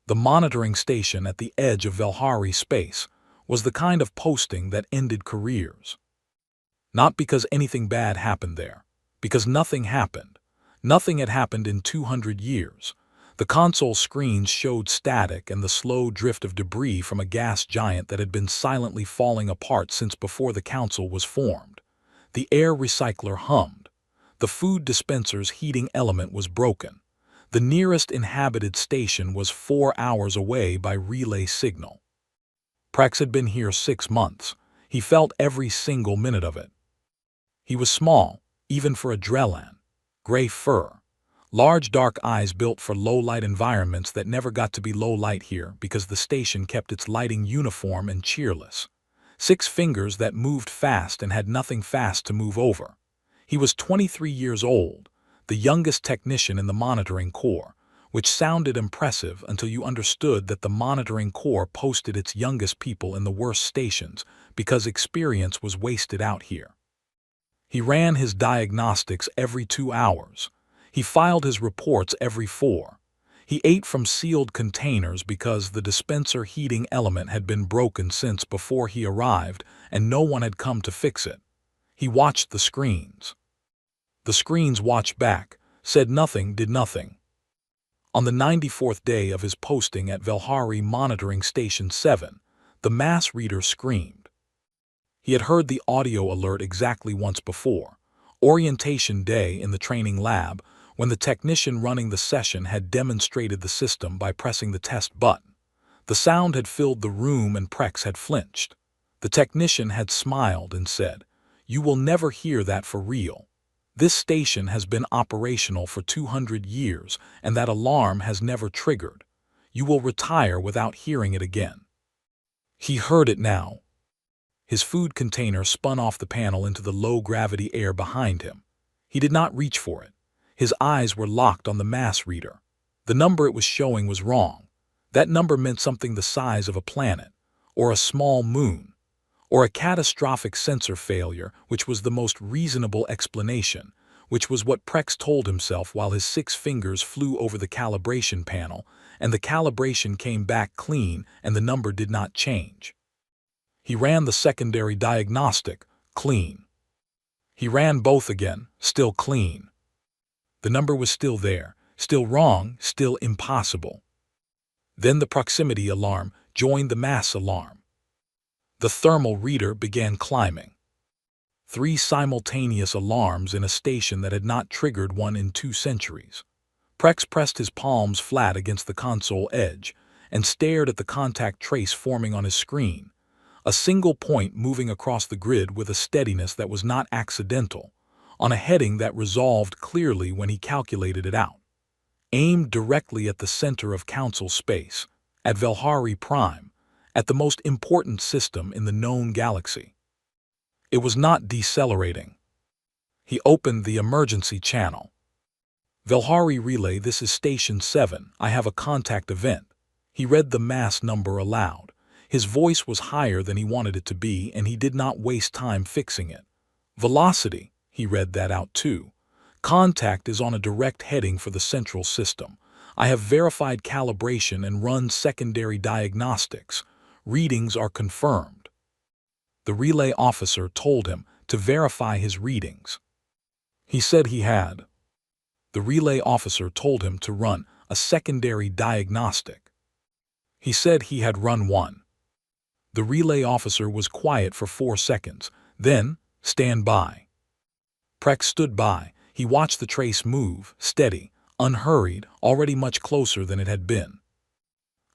The monitoring station at the edge of Velhari space was the kind of posting that ended careers. Not because anything bad happened there, because nothing happened. Nothing had happened in 200 years. The console screens showed static and the slow drift of debris from a gas giant that had been silently falling apart since before the council was formed. The air recycler hummed. The food dispenser's heating element was broken. The nearest inhabited station was 4 hours away by relay signal. Prex had been here 6 months. He felt every single minute of it. He was small, even for a Drellan. Gray fur. Large dark eyes built for low-light environments that never got to be low-light here because the station kept its lighting uniform and cheerless. 6 fingers that moved fast and had nothing fast to move over. He was 23 years old, the youngest technician in the monitoring corps, which sounded impressive until you understood that the monitoring corps posted its youngest people in the worst stations because experience was wasted out here. He ran his diagnostics every 2 hours. He filed his reports every 4. He ate from sealed containers because the dispenser heating element had been broken since before he arrived and no one had come to fix it. He watched the screens. The screens watched back, said nothing, did nothing. On the 94th day of his posting at Velhari Monitoring Station 7, the mass reader screamed. He had heard the audio alert exactly once before, orientation day in the training lab, when the technician running the session had demonstrated the system by pressing the test button. The sound had filled the room and Prex had flinched. The technician had smiled and said, "You will never hear that for real. This station has been operational for 200 years and that alarm has never triggered. You will retire without hearing it again." He heard it now. His food container spun off the panel into the low-gravity air behind him. He did not reach for it. His eyes were locked on the mass reader. The number it was showing was wrong. That number meant something the size of a planet, or a small moon, or a catastrophic sensor failure, which was the most reasonable explanation, which was what Prex told himself while his 6 fingers flew over the calibration panel, and the calibration came back clean and the number did not change. He ran the secondary diagnostic, clean. He ran both again, still clean. The number was still there, still wrong, still impossible. Then the proximity alarm joined the mass alarm. The thermal reader began climbing. 3 simultaneous alarms in a station that had not triggered one in 2 centuries. Prex pressed his palms flat against the console edge and stared at the contact trace forming on his screen, a single point moving across the grid with a steadiness that was not accidental, on a heading that resolved clearly when he calculated it out. Aimed directly at the center of Council space, at Velhari Prime, at the most important system in the known galaxy. It was not decelerating. He opened the emergency channel. "Velhari Relay, this is Station 7, I have a contact event." He read the mass number aloud. His voice was higher than he wanted it to be, and he did not waste time fixing it. "Velocity," he read that out too. "Contact is on a direct heading for the central system. I have verified calibration and run secondary diagnostics. Readings are confirmed." The relay officer told him to verify his readings. He said he had. The relay officer told him to run a secondary diagnostic. He said he had run one. The relay officer was quiet for 4 seconds. Then, "Stand by." Prex stood by. He watched the trace move, steady, unhurried, already much closer than it had been.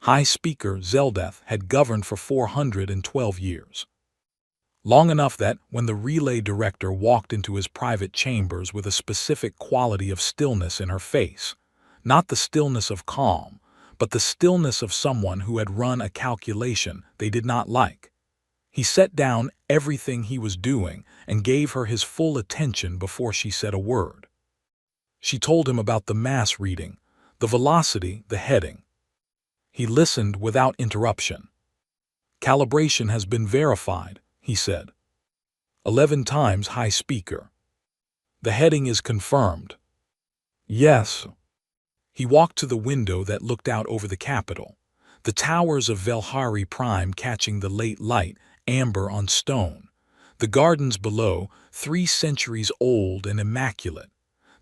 High Speaker Zeldeth had governed for 412 years. Long enough that, when the relay director walked into his private chambers with a specific quality of stillness in her face, not the stillness of calm, but the stillness of someone who had run a calculation they did not like. He set down everything he was doing and gave her his full attention before she said a word. She told him about the mass reading, the velocity, the heading. He listened without interruption. "Calibration has been verified," he said. 11 times, High Speaker. "The heading is confirmed." "Yes." He walked to the window that looked out over the Capitol. The towers of Velhari Prime catching the late light, amber on stone. The gardens below, 3 centuries old and immaculate.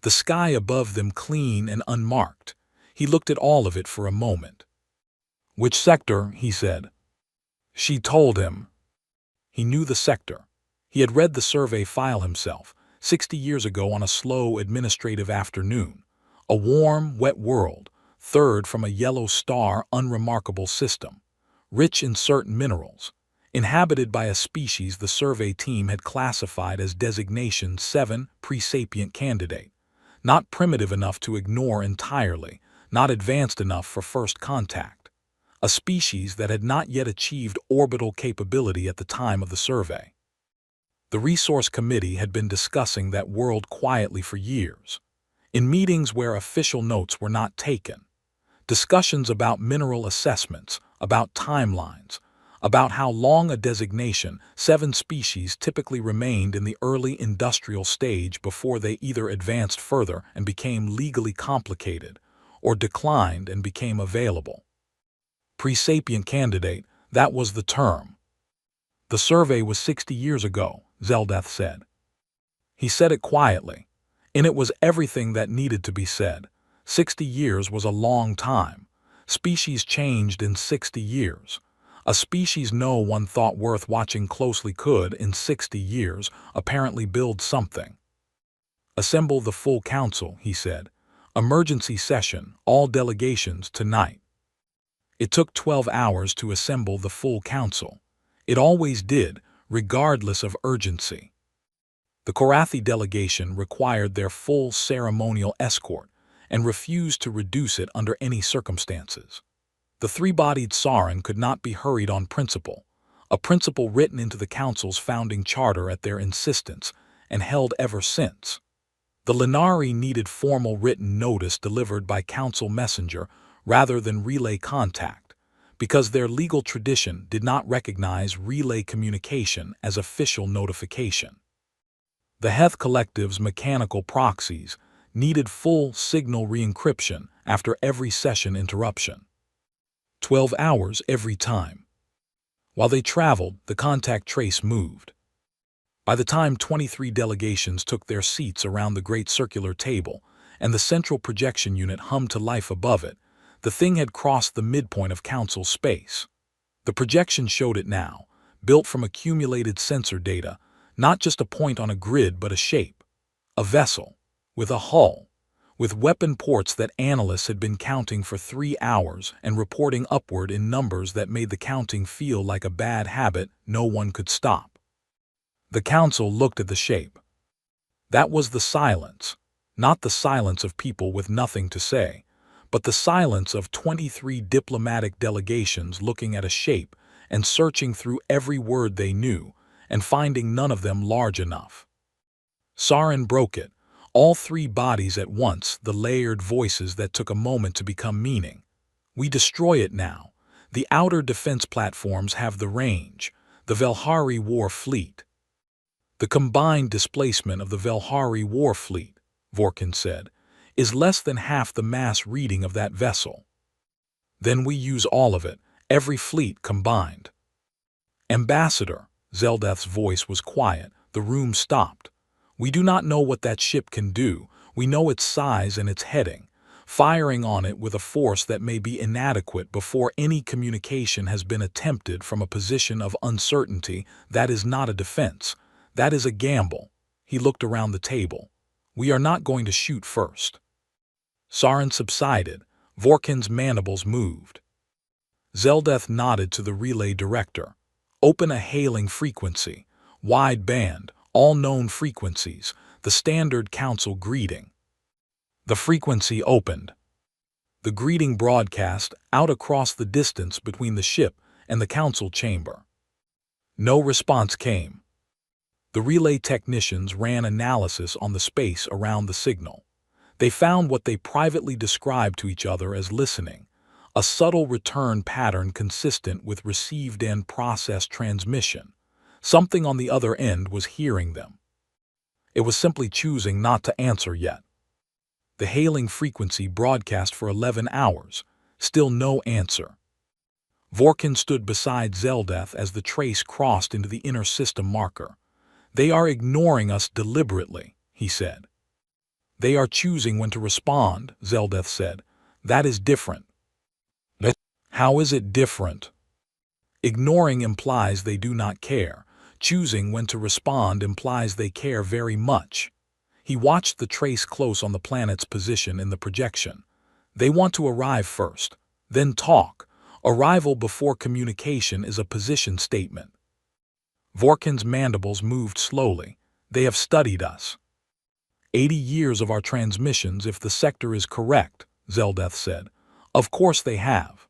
The sky above them clean and unmarked. He looked at all of it for a moment. "Which sector?" he said. She told him. He knew the sector. He had read the survey file himself, 60 years ago on a slow administrative afternoon. A warm, wet world, third from a yellow star unremarkable system, rich in certain minerals, inhabited by a species the survey team had classified as designation 7 pre-sapient candidate, not primitive enough to ignore entirely, not advanced enough for first contact, a species that had not yet achieved orbital capability at the time of the survey. The Resource Committee had been discussing that world quietly for years, in meetings where official notes were not taken, discussions about mineral assessments, about timelines, about how long a designation 7 species typically remained in the early industrial stage before they either advanced further and became legally complicated, or declined and became available. Pre-sapient candidate, that was the term. The survey was 60 years ago, Zeldeth said. He said it quietly, and it was everything that needed to be said. 60 years was a long time. Species changed in 60 years. A species no one thought worth watching closely could, in 60 years, apparently build something. "Assemble the full council," he said. "Emergency session, all delegations tonight." It took 12 hours to assemble the full council. It always did, regardless of urgency. The Korathi delegation required their full ceremonial escort and refused to reduce it under any circumstances. The 3-bodied Sarin could not be hurried on principle, a principle written into the Council's founding charter at their insistence and held ever since. The Lenari needed formal written notice delivered by Council messenger rather than relay contact, because their legal tradition did not recognize relay communication as official notification. The Heth Collective's mechanical proxies needed full signal re-encryption after every session interruption. 12 hours every time. While they traveled, the contact trace moved. By the time 23 delegations took their seats around the great circular table and the central projection unit hummed to life above it, the thing had crossed the midpoint of Council space. The projection showed it now, built from accumulated sensor data, not just a point on a grid but a shape. A vessel, with a hull, with weapon ports that analysts had been counting for 3 hours and reporting upward in numbers that made the counting feel like a bad habit no one could stop. The Council looked at the shape. That was the silence, not the silence of people with nothing to say, but the silence of 23 diplomatic delegations looking at a shape and searching through every word they knew and finding none of them large enough. Sarin broke it, all 3 bodies at once, the layered voices that took a moment to become meaning. "We destroy it now. The outer defense platforms have the range. The Velhari War Fleet." "The combined displacement of the Velhari War Fleet," Vorkin said, "is less than half the mass reading of that vessel." "Then we use all of it, every fleet combined." "Ambassador," Zeldeth's voice was quiet, the room stopped. "We do not know what that ship can do. We know its size and its heading. Firing on it with a force that may be inadequate before any communication has been attempted from a position of uncertainty, that is not a defense. That is a gamble." He looked around the table. "We are not going to shoot first." Sarin subsided. Vorkin's mandibles moved. Zeldeth nodded to the relay director. "Open a hailing frequency, wide band, all known frequencies, the standard Council greeting." The frequency opened. The greeting broadcast out across the distance between the ship and the Council chamber. No response came. The relay technicians ran analysis on the space around the signal. They found what they privately described to each other as listening, a subtle return pattern consistent with received and processed transmission. Something on the other end was hearing them. It was simply choosing not to answer yet. The hailing frequency broadcast for 11 hours, still no answer. Vorkin stood beside Zeldeth as the trace crossed into the inner system marker. "They are ignoring us deliberately," he said. "They are choosing when to respond," Zeldeth said. "That is different." "How is it different?" "Ignoring implies they do not care. Choosing when to respond implies they care very much." He watched the trace close on the planet's position in the projection. "They want to arrive first, then talk. Arrival before communication is a position statement." Vorkin's mandibles moved slowly. "They have studied us." 80 years of our transmissions, if the sector is correct," Zeldeth said. "Of course they have."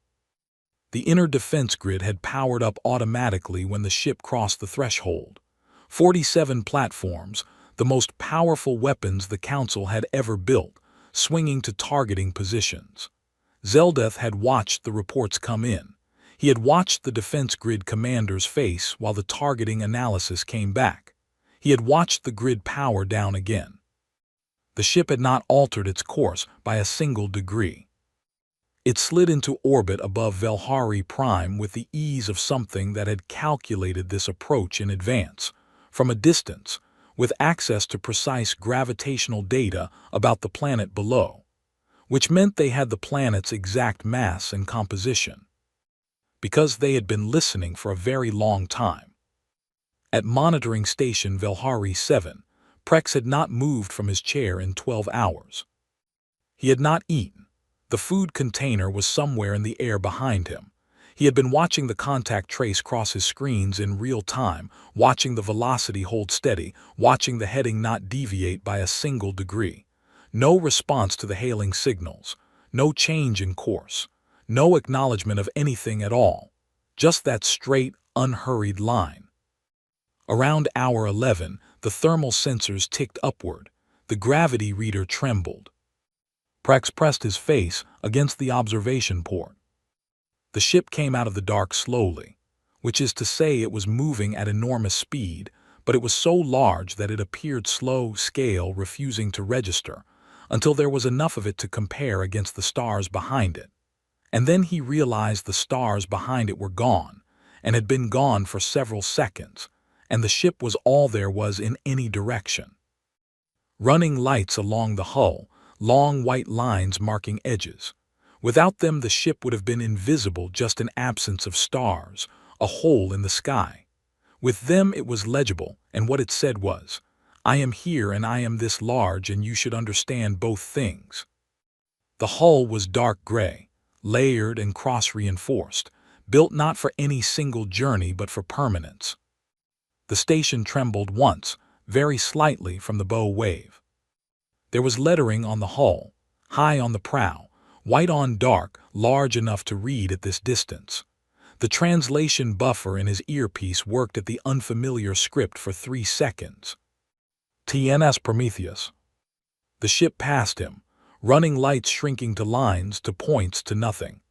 The inner defense grid had powered up automatically when the ship crossed the threshold. 47 platforms, the most powerful weapons the Council had ever built, swinging to targeting positions. Zeldeth had watched the reports come in. He had watched the defense grid commander's face while the targeting analysis came back. He had watched the grid power down again. The ship had not altered its course by a single degree. It slid into orbit above Velhari Prime with the ease of something that had calculated this approach in advance, from a distance, with access to precise gravitational data about the planet below, which meant they had the planet's exact mass and composition. Because they had been listening for a very long time. At monitoring station Velhari 7, Prex had not moved from his chair in 12 hours. He had not eaten. The food container was somewhere in the air behind him. He had been watching the contact trace cross his screens in real time, watching the velocity hold steady, watching the heading not deviate by a single degree. No response to the hailing signals, no change in course, no acknowledgement of anything at all, just that straight, unhurried line. Around hour 11, the thermal sensors ticked upward. The gravity reader trembled. Prex pressed his face against the observation port. The ship came out of the dark slowly, which is to say it was moving at enormous speed, but it was so large that it appeared slow scale, refusing to register, until there was enough of it to compare against the stars behind it. And then he realized the stars behind it were gone, and had been gone for several seconds, and the ship was all there was in any direction. Running lights along the hull, long white lines marking edges. Without them the ship would have been invisible, just an absence of stars, a hole in the sky. With them it was legible, and what it said was, "I am here and I am this large, and you should understand both things." The hull was dark gray, layered and cross-reinforced, built not for any single journey but for permanence. The station trembled once, very slightly from the bow wave. There was lettering on the hull, high on the prow, white on dark, large enough to read at this distance. The translation buffer in his earpiece worked at the unfamiliar script for 3 seconds. "TNS Prometheus." The ship passed him, running lights shrinking to lines, to points, to nothing.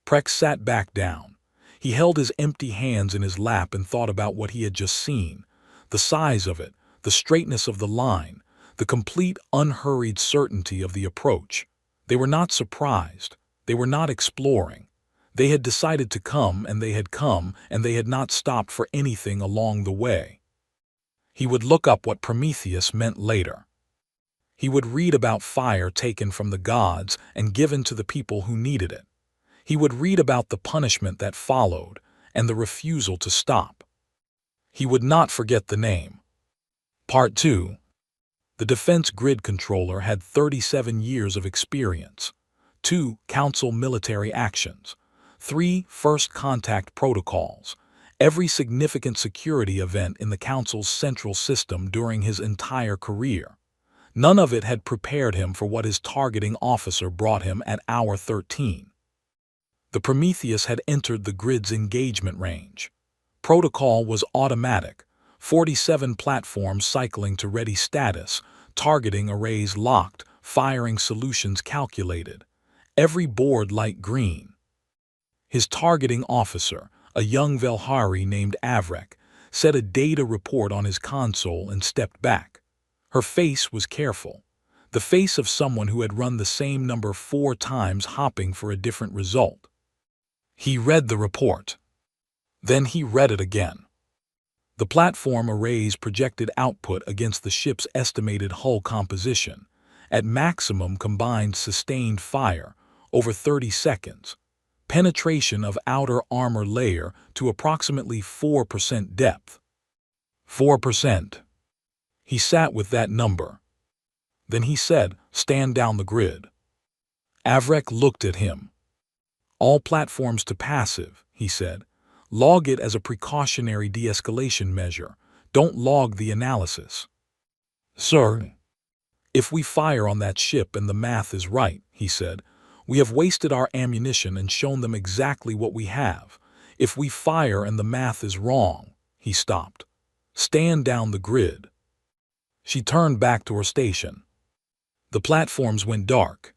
Prex sat back down. He held his empty hands in his lap and thought about what he had just seen, the size of it, the straightness of the line, the complete, unhurried certainty of the approach. They were not surprised. They were not exploring. They had decided to come, and they had come, and they had not stopped for anything along the way. He would look up what Prometheus meant later. He would read about fire taken from the gods and given to the people who needed it. He would read about the punishment that followed and the refusal to stop. He would not forget the name. Part 2. The Defense Grid Controller had 37 years of experience. 2 Council military actions. 3 First Contact protocols. Every significant security event in the Council's central system during his entire career. None of it had prepared him for what his targeting officer brought him at hour 13. The Prometheus had entered the grid's engagement range. Protocol was automatic. 47 platforms cycling to ready status, targeting arrays locked, firing solutions calculated. Every board light green. His targeting officer, a young Velhari named Avrek, set a data report on his console and stepped back. Her face was careful, the face of someone who had run the same number 4 times, hopping for a different result. He read the report. Then he read it again. The platform arrays projected output against the ship's estimated hull composition, at maximum combined sustained fire, over 30 seconds, penetration of outer armor layer to approximately 4% depth. 4%. He sat with that number. Then he said, "Stand down the grid." Avrek looked at him. "All platforms to passive," he said. "Log it as a precautionary de-escalation measure. Don't log the analysis." "Sir, if we fire on that ship and the math is right," he said, "we have wasted our ammunition and shown them exactly what we have. If we fire and the math is wrong," he stopped. "Stand down the grid." She turned back to her station. The platforms went dark.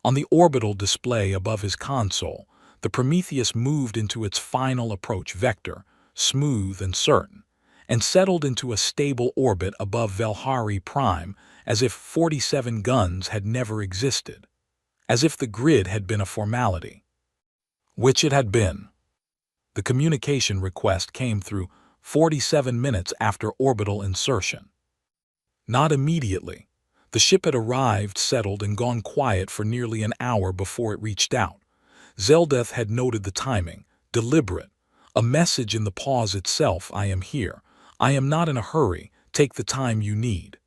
On the orbital display above his console, the Prometheus moved into its final approach vector, smooth and certain, and settled into a stable orbit above Velhari Prime as if 47 guns had never existed, as if the grid had been a formality. Which it had been. The communication request came through 47 minutes after orbital insertion. Not immediately. The ship had arrived, settled, and gone quiet for nearly an hour before it reached out. Zeldeth had noted the timing, deliberate, a message in the pause itself: "I am here. I am not in a hurry. Take the time you need."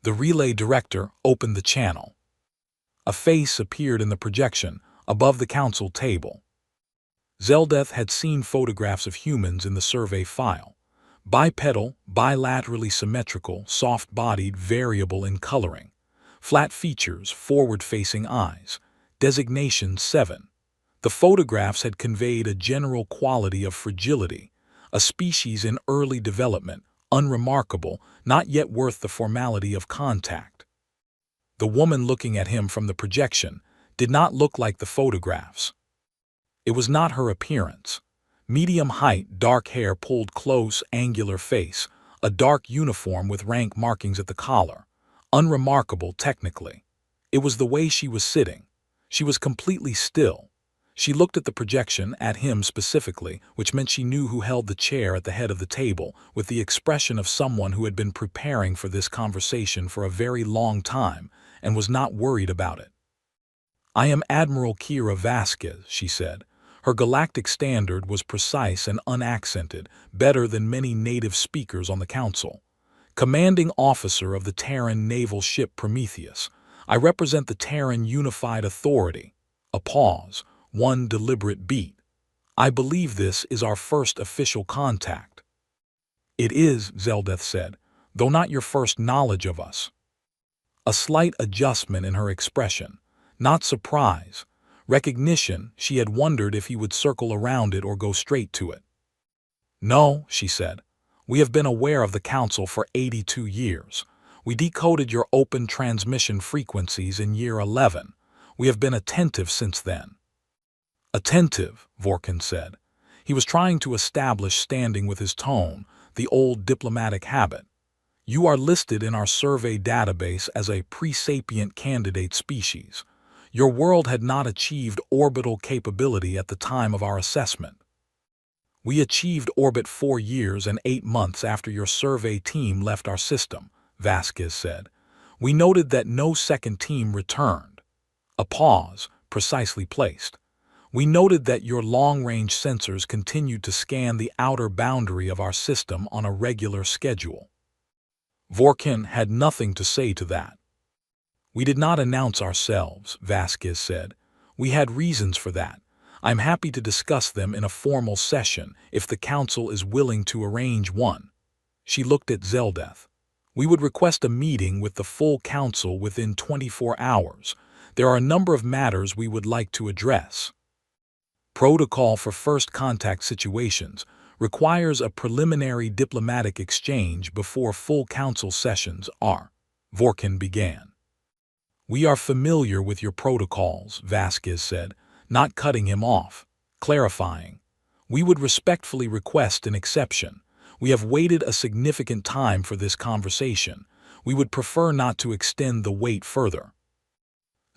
The relay director opened the channel. A face appeared in the projection, above the council table. Zeldeth had seen photographs of humans in the survey file. Bipedal, bilaterally symmetrical, soft-bodied, variable in coloring. Flat features, forward-facing eyes. Designation 7. The photographs had conveyed a general quality of fragility, a species in early development, unremarkable, not yet worth the formality of contact. The woman looking at him from the projection did not look like the photographs. It was not her appearance. Medium height, dark hair pulled close, angular face, a dark uniform with rank markings at the collar. Unremarkable technically. It was the way she was sitting. She was completely still. She looked at the projection, at him specifically, which meant she knew who held the chair at the head of the table, with the expression of someone who had been preparing for this conversation for a very long time and was not worried about it. "I am Admiral Kira Vasquez," she said. Her galactic standard was precise and unaccented, better than many native speakers on the council. "Commanding officer of the Terran naval ship Prometheus. I represent the Terran Unified Authority." A pause, one deliberate beat. "I believe this is our first official contact." "It is," Zeldeth said, "though not your first knowledge of us." A slight adjustment in her expression. Not surprise. Recognition. She had wondered if he would circle around it or go straight to it. "No," she said. "We have been aware of the Council for 82 years. We decoded your open transmission frequencies in year 11. We have been attentive since then." "Attentive," Vorkin said. He was trying to establish standing with his tone, the old diplomatic habit. "You are listed in our survey database as a pre-sapient candidate species. Your world had not achieved orbital capability at the time of our assessment. We achieved orbit 4 years and 8 months after your survey team left our system," Vasquez said. "We noted that no second team returned." A pause, precisely placed. "We noted that your long-range sensors continued to scan the outer boundary of our system on a regular schedule." Vorkin had nothing to say to that. "We did not announce ourselves," Vasquez said. "We had reasons for that. I'm happy to discuss them in a formal session if the Council is willing to arrange one." She looked at Zeldeth. "We would request a meeting with the full Council within 24 hours. There are a number of matters we would like to address." Protocol for first contact situations requires a preliminary diplomatic exchange before full Council sessions are. Vorkin began. "We are familiar with your protocols," Vasquez said, not cutting him off, clarifying. "We would respectfully request an exception. We have waited a significant time for this conversation. We would prefer not to extend the wait further."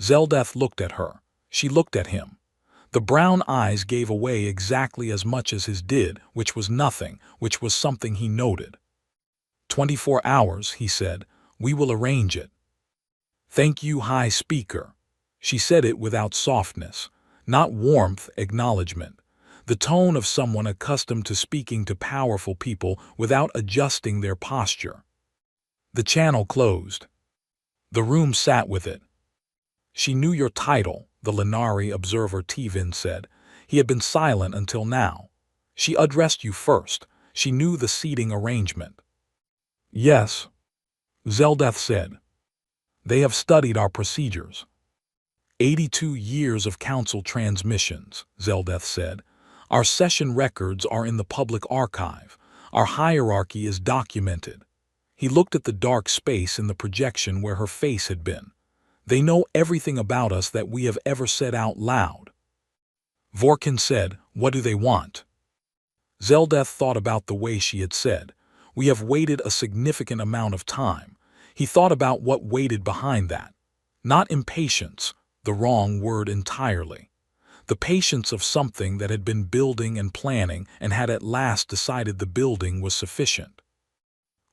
Zeldeth looked at her. She looked at him. The brown eyes gave away exactly as much as his did, which was nothing, which was something he noted. 24 hours, he said. We will arrange it. Thank you, High Speaker. She said it without softness, not warmth, acknowledgement, the tone of someone accustomed to speaking to powerful people without adjusting their posture. The channel closed. The room sat with it. She knew your title, the Lenari observer Tivin said. He had been silent until now. She addressed you first. She knew the seating arrangement. Yes, Zeldeth said. They have studied our procedures. 82 years of council transmissions, Zeldeth said. Our session records are in the public archive. Our hierarchy is documented. He looked at the dark space in the projection where her face had been. They know everything about us that we have ever said out loud. Vorkin said, What do they want? Zeldeth thought about the way she had said, We have waited a significant amount of time. He thought about what waited behind that. Not impatience, the wrong word entirely. The patience of something that had been building and planning and had at last decided the building was sufficient.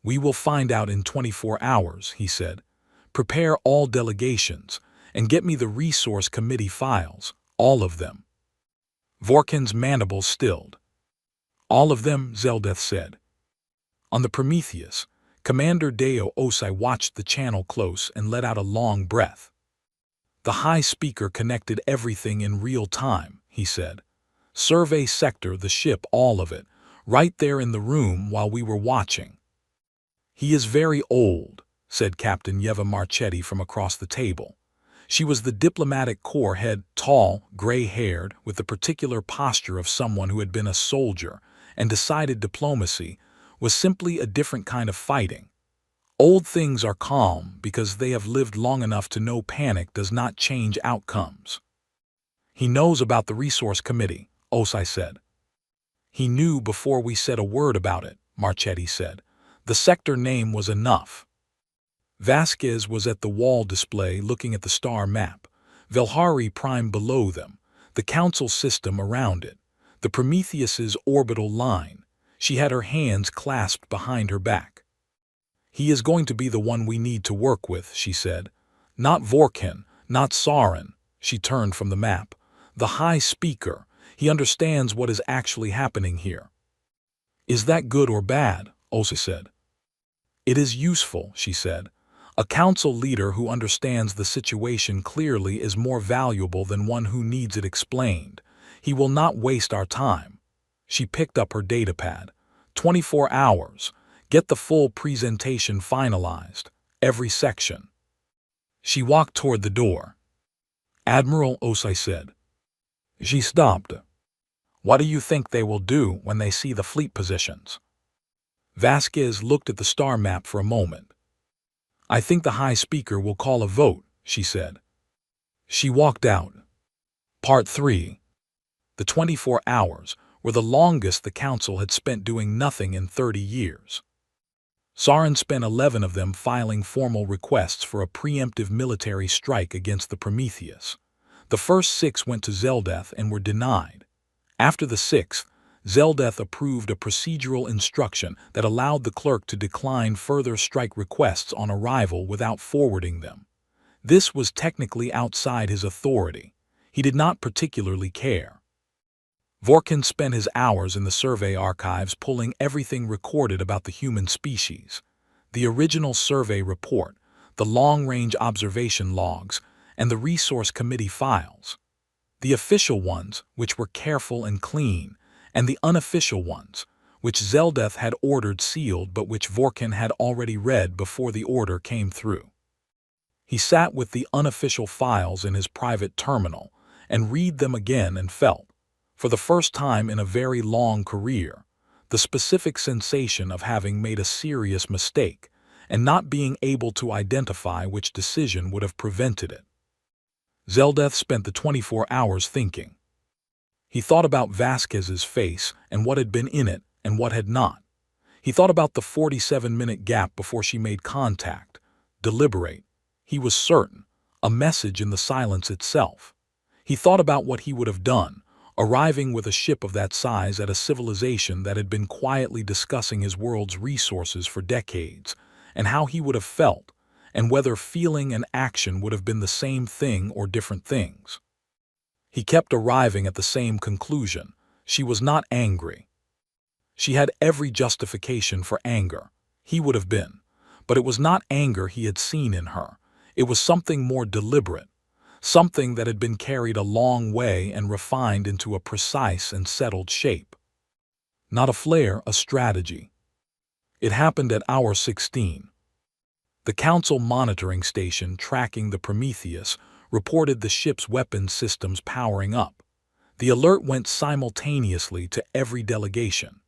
We will find out in 24 hours, he said. Prepare all delegations and get me the resource committee files, all of them. Vorkin's mandibles stilled. All of them, Zeldeth said. On the Prometheus, Commander Deo Osai watched the channel close and let out a long breath. The High Speaker connected everything in real time, he said. Survey sector, the ship, all of it, right there in the room while we were watching. He is very old, said Captain Yeva Marchetti from across the table. She was the diplomatic corps head, tall, gray-haired, with the particular posture of someone who had been a soldier and decided diplomacy was simply a different kind of fighting. Old things are calm because they have lived long enough to know panic does not change outcomes. He knows about the resource committee, Osai said. He knew before we said a word about it, Marchetti said. The sector name was enough. Vasquez was at the wall display looking at the star map, Velhari Prime below them, the council system around it, the Prometheus's orbital line. She had her hands clasped behind her back. He is going to be the one we need to work with, she said. Not Vorkin, not Sarin. She turned from the map. The High Speaker. He understands what is actually happening here. Is that good or bad? Osa said. It is useful, she said. A council leader who understands the situation clearly is more valuable than one who needs it explained. He will not waste our time. She picked up her datapad. 24 hours. Get the full presentation finalized. Every section. She walked toward the door. Admiral, Osai said. She stopped. What do you think they will do when they see the fleet positions? Vasquez looked at the star map for a moment. I think the High Speaker will call a vote, she said. She walked out. Part 3. The 24 hours were the longest the Council had spent doing nothing in 30 years. Sarin spent 11 of them filing formal requests for a preemptive military strike against the Prometheus. The first 6 went to Zeldeth and were denied. After the 6th, Zeldeth approved a procedural instruction that allowed the clerk to decline further strike requests on arrival without forwarding them. This was technically outside his authority. He did not particularly care. Vorkin spent his hours in the survey archives pulling everything recorded about the human species. The original survey report, the long-range observation logs, and the resource committee files. The official ones, which were careful and clean, and the unofficial ones, which Zeldeth had ordered sealed but which Vorkin had already read before the order came through. He sat with the unofficial files in his private terminal and read them again and felt, for the first time in a very long career, the specific sensation of having made a serious mistake and not being able to identify which decision would have prevented it. Zeldeth spent the 24 hours thinking. He thought about Vasquez's face and what had been in it and what had not. He thought about the 47-minute gap before she made contact. Deliberate. He was certain. A message in the silence itself. He thought about what he would have done, arriving with a ship of that size at a civilization that had been quietly discussing his world's resources for decades, and how he would have felt, and whether feeling and action would have been the same thing or different things. He kept arriving at the same conclusion. She was not angry. She had every justification for anger. He would have been. But it was not anger he had seen in her. It was something more deliberate, something that had been carried a long way and refined into a precise and settled shape. Not a flare, a strategy. It happened at hour 16. The Council monitoring station tracking the Prometheus reported the ship's weapons systems powering up. The alert went simultaneously to every delegation.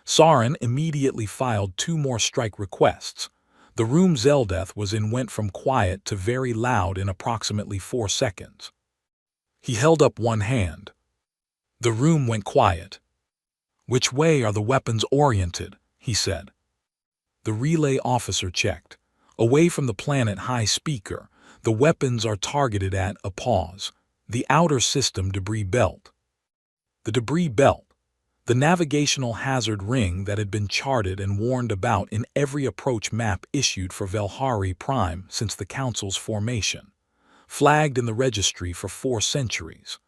Saren immediately filed 2 more strike requests. The room Zeldeth was in went from quiet to very loud in approximately 4 seconds. He held up one hand. The room went quiet. "Which way are the weapons oriented?" he said. The relay officer checked. "Away from the planet high speaker. The weapons are targeted at," a pause, "the outer system debris belt." The debris belt. The navigational hazard ring that had been charted and warned about in every approach map issued for Velhari Prime since the Council's formation. Flagged in the registry for 4 centuries.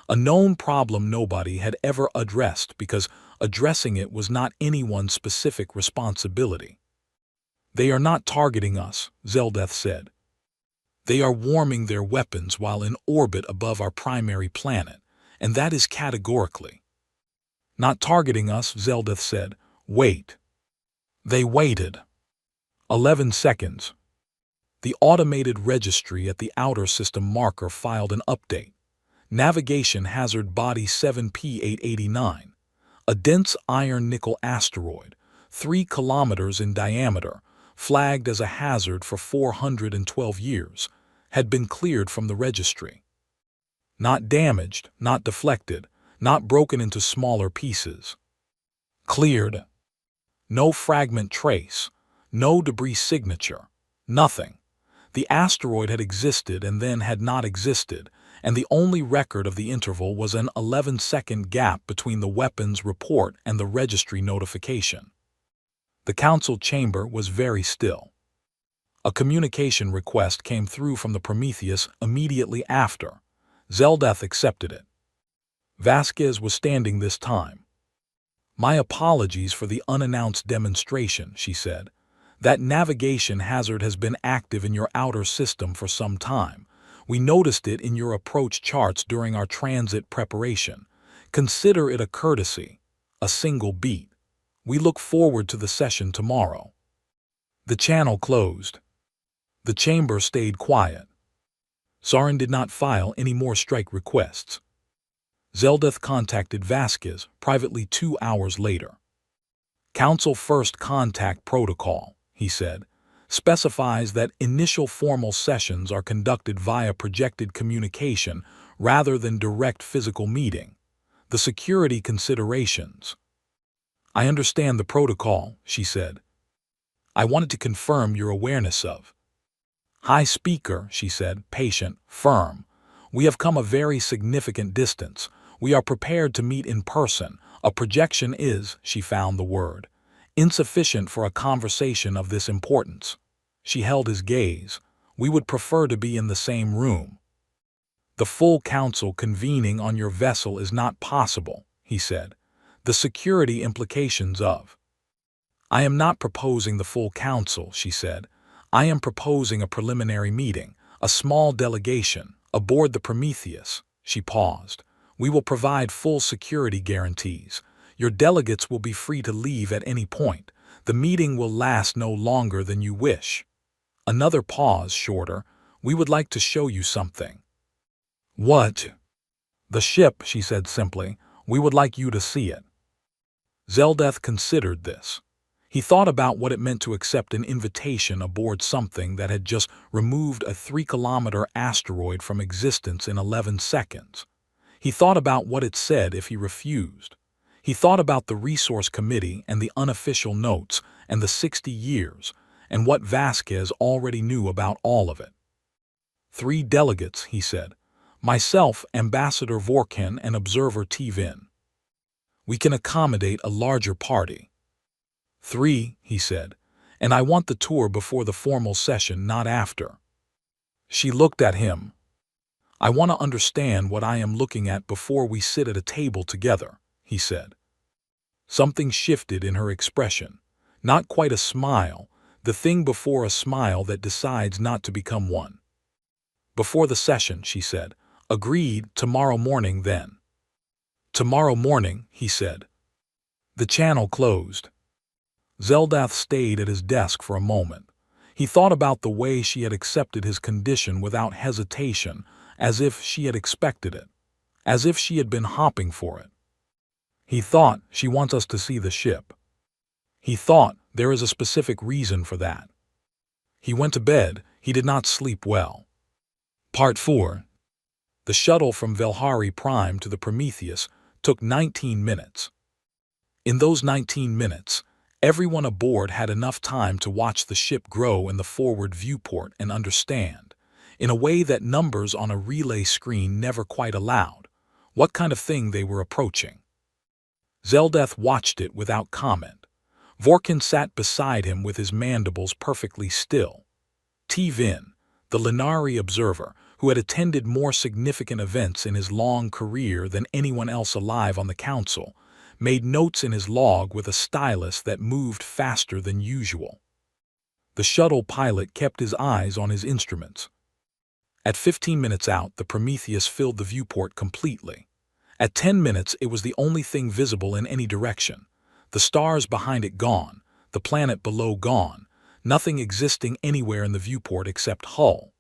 A known problem nobody had ever addressed because addressing it was not anyone's specific responsibility. "They are not targeting us," Zeldeth said. "They are warming their weapons while in orbit above our primary planet, and that is categorically." "Not targeting us," Zeldeth said. "Wait." They waited. 11 seconds. The automated registry at the outer system marker filed an update. Navigation hazard body 7P889. A dense iron-nickel asteroid, 3 kilometers in diameter, flagged as a hazard for 412 years, had been cleared from the registry. Not damaged, not deflected, not broken into smaller pieces. Cleared. No fragment trace, no debris signature, nothing. The asteroid had existed and then had not existed, and the only record of the interval was an 11-second gap between the weapons report and the registry notification. The Council chamber was very still. A communication request came through from the Prometheus immediately after. Zeldeth accepted it. Vasquez was standing this time. "My apologies for the unannounced demonstration," she said. "That navigation hazard has been active in your outer system for some time. We noticed it in your approach charts during our transit preparation. Consider it a courtesy, a single beat. We look forward to the session tomorrow." The channel closed. The chamber stayed quiet. Saren did not file any more strike requests. Zeldeth contacted Vasquez privately 2 hours later. "Council First Contact Protocol," he said, "specifies that initial formal sessions are conducted via projected communication rather than direct physical meeting. The security considerations." "I understand the protocol," she said. "I wanted to confirm your awareness of." "High speaker," she said, patient, firm. "We have come a very significant distance. We are prepared to meet in person. A projection is," she found the word, "insufficient for a conversation of this importance." She held his gaze. "We would prefer to be in the same room." "The full council convening on your vessel is not possible," he said. "The security implications of." "I am not proposing the full council," she said. "I am proposing a preliminary meeting, a small delegation, aboard the Prometheus." She paused. "We will provide full security guarantees. Your delegates will be free to leave at any point. The meeting will last no longer than you wish." Another pause, shorter. "We would like to show you something." "What?" "The ship," she said simply. "We would like you to see it." Zeldeth considered this. He thought about what it meant to accept an invitation aboard something that had just removed a 3-kilometer asteroid from existence in 11 seconds. He thought about what it said if he refused. He thought about the Resource Committee and the unofficial notes and the 60 years and what Vasquez already knew about all of it. 3 delegates, he said. Myself, Ambassador Vorkin, and Observer Tivin. We can accommodate a larger party. 3, he said, and I want the tour before the formal session, not after. She looked at him. I want to understand what I am looking at before we sit at a table together, he said. Something shifted in her expression. Not quite a smile, the thing before a smile that decides not to become one. Before the session, she said. Agreed, tomorrow morning then. Tomorrow morning, he said. The channel closed. Zeldath stayed at his desk for a moment. He thought about the way she had accepted his condition without hesitation, as if she had expected it, as if she had been hopping for it. He thought, she wants us to see the ship. He thought, there is a specific reason for that. He went to bed. He did not sleep well. Part 4. The shuttle from Velhari Prime to the Prometheus took 19 minutes. In those 19 minutes, everyone aboard had enough time to watch the ship grow in the forward viewport and understand, in a way that numbers on a relay screen never quite allowed, what kind of thing they were approaching. Zeldath watched it without comment. Vorkin sat beside him with his mandibles perfectly still. Tivin, the Lenari observer, who had attended more significant events in his long career than anyone else alive on the council, made notes in his log with a stylus that moved faster than usual. The shuttle pilot kept his eyes on his instruments. At 15 minutes out, the Prometheus filled the viewport completely. At 10 minutes, it was the only thing visible in any direction. The stars behind it gone, the planet below gone, nothing existing anywhere in the viewport except hull.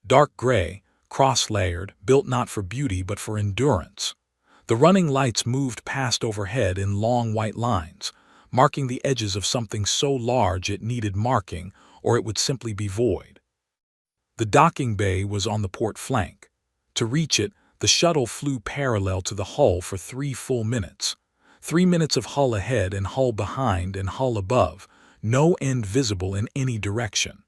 Dark gray, cross-layered, built not for beauty but for endurance. The running lights moved past overhead in long white lines, marking the edges of something so large it needed marking or it would simply be void. The docking bay was on the port flank. To reach it, the shuttle flew parallel to the hull for 3 full minutes. 3 minutes of hull ahead and hull behind and hull above, no end visible in any direction.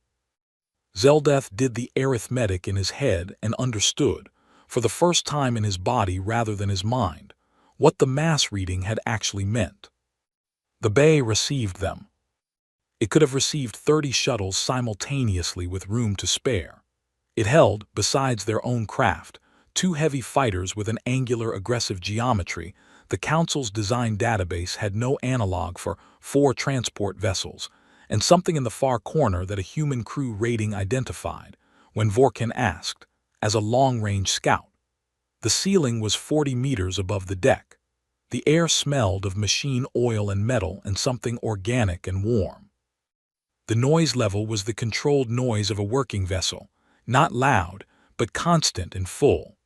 Zeldath did the arithmetic in his head and understood, for the first time in his body rather than his mind, what the mass reading had actually meant. The bay received them. It could have received 30 shuttles simultaneously with room to spare. It held, besides their own craft, 2 heavy fighters with an angular aggressive geometry. The Council's design database had no analog for 4 transport vessels, and something in the far corner that a human crew rating identified, when Vorkin asked, as a long-range scout. The ceiling was 40 meters above the deck. The air smelled of machine oil and metal and something organic and warm. The noise level was the controlled noise of a working vessel, not loud, but constant and full.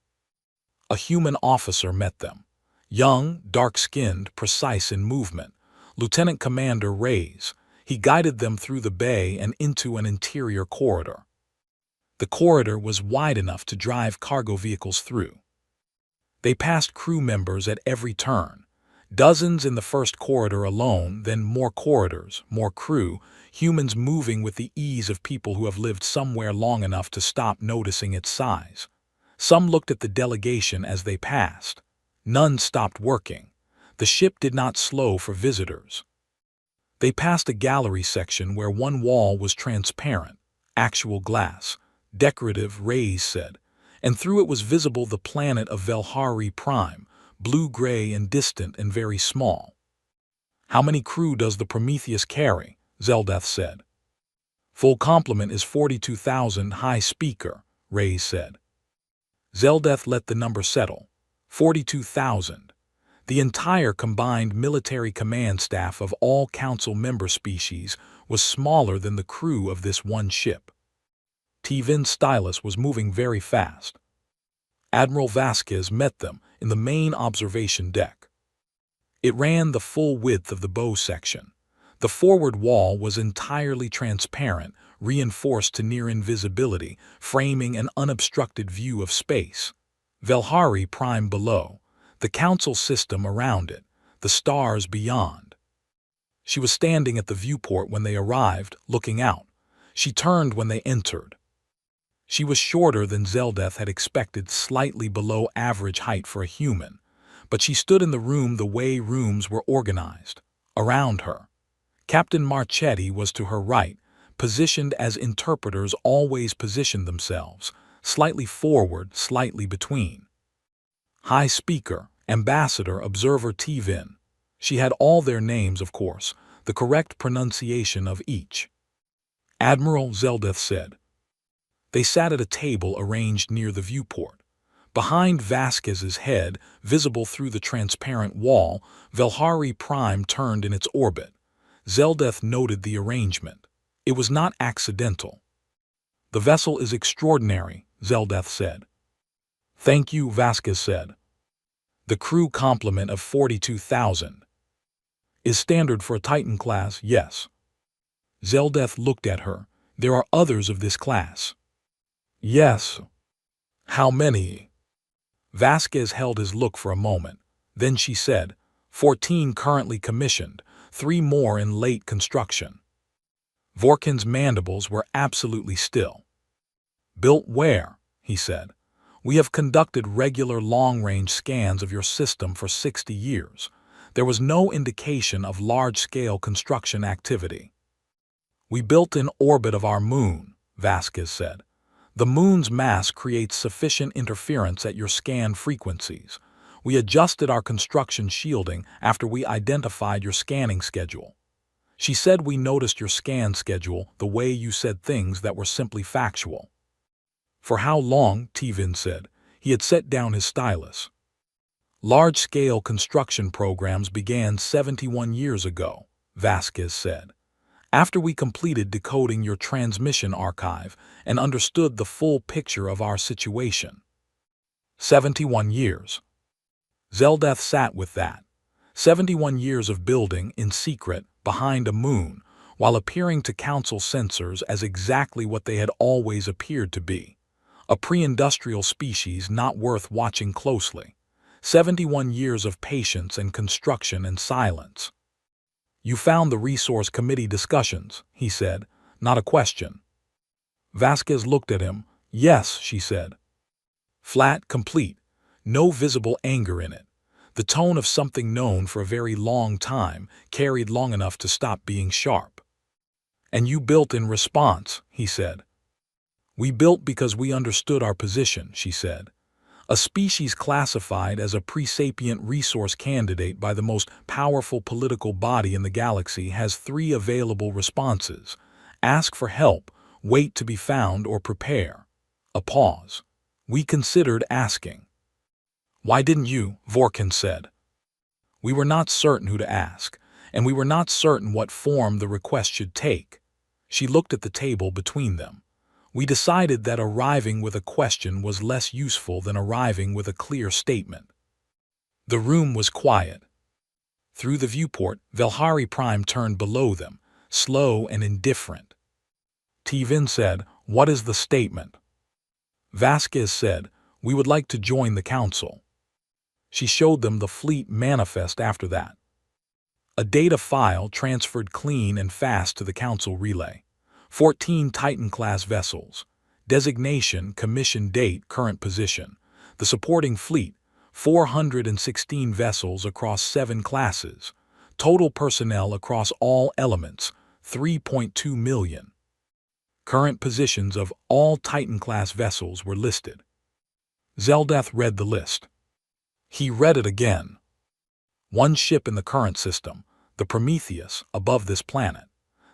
A human officer met them. Young, dark-skinned, precise in movement, Lieutenant Commander Reyes. He guided them through the bay and into an interior corridor. The corridor was wide enough to drive cargo vehicles through. They passed crew members at every turn. Dozens in the first corridor alone, then more corridors, more crew, humans moving with the ease of people who have lived somewhere long enough to stop noticing its size. Some looked at the delegation as they passed. None stopped working. The ship did not slow for visitors. They passed a gallery section where one wall was transparent, actual glass, decorative, Reyes said, and through it was visible the planet of Velhari Prime, blue-gray and distant and very small. How many crew does the Prometheus carry? Zeldath said. Full complement is 42,000 high speaker, Reyes said. Zeldath let the number settle. 42,000. The entire combined military command staff of all council member species was smaller than the crew of this one ship. Tivin's stylus was moving very fast. Admiral Vasquez met them in the main observation deck. It ran the full width of the bow section. The forward wall was entirely transparent, reinforced to near invisibility, framing an unobstructed view of space. Velhari Prime below, the council system around it, the stars beyond. She was standing at the viewport when they arrived, looking out. She turned when they entered. She was shorter than Zeldeth had expected, slightly below average height for a human, but she stood in the room the way rooms were organized, around her. Captain Marchetti was to her right, positioned as interpreters always positioned themselves, slightly forward, slightly between. High Speaker, Ambassador, Observer Tvin. She had all their names, of course, the correct pronunciation of each. Admiral, Zeldeth said. They sat at a table arranged near the viewport. Behind Vasquez's head, visible through the transparent wall, Velhari Prime turned in its orbit. Zeldeth noted the arrangement. It was not accidental. The vessel is extraordinary, Zeldeth said. Thank you, Vasquez said. The crew complement of 42,000 is standard for a Titan class, yes. Zeldeth looked at her. There are others of this class. Yes. How many? Vasquez held his look for a moment. Then she said, 14 currently commissioned, 3 more in late construction. Vorkin's mandibles were absolutely still. Built where? He said. We have conducted regular long-range scans of your system for 60 years. There was no indication of large-scale construction activity. We built in orbit of our moon, Vasquez said. The moon's mass creates sufficient interference at your scan frequencies. We adjusted our construction shielding after we identified your scanning schedule. She said we noticed your scan schedule, the way you said things that were simply factual. For how long, Tvin said. He had set down his stylus. Large-scale construction programs began 71 years ago, Vasquez said. After we completed decoding your transmission archive and understood the full picture of our situation. 71 years. Zeldeth sat with that. 71 years of building in secret behind a moon, while appearing to Council censors as exactly what they had always appeared to be. A pre-industrial species not worth watching closely. 71 years of patience and construction and silence. You found the Resource Committee discussions, he said, not a question. Vasquez looked at him. Yes, she said. Flat, complete, no visible anger in it. The tone of something known for a very long time, carried long enough to stop being sharp. And you built in response, he said. We built because we understood our position, she said. A species classified as a pre-sapient resource candidate by the most powerful political body in the galaxy has 3 available responses: ask for help, wait to be found, or prepare. A pause. We considered asking. Why didn't you? Vorkin said. We were not certain who to ask, and we were not certain what form the request should take. She looked at the table between them. We decided that arriving with a question was less useful than arriving with a clear statement. The room was quiet. Through the viewport, Velhari Prime turned below them, slow and indifferent. Tvin said, What is the statement? Vasquez said, We would like to join the Council. She showed them the fleet manifest after that. A data file transferred clean and fast to the Council relay. 14 Titan-class vessels. Designation, commission date, current position. The supporting fleet, 416 vessels across 7 classes. Total personnel across all elements, 3.2 million. Current positions of all Titan-class vessels were listed. Zeldeth read the list. He read it again. 1 ship in the current system, the Prometheus, above this planet.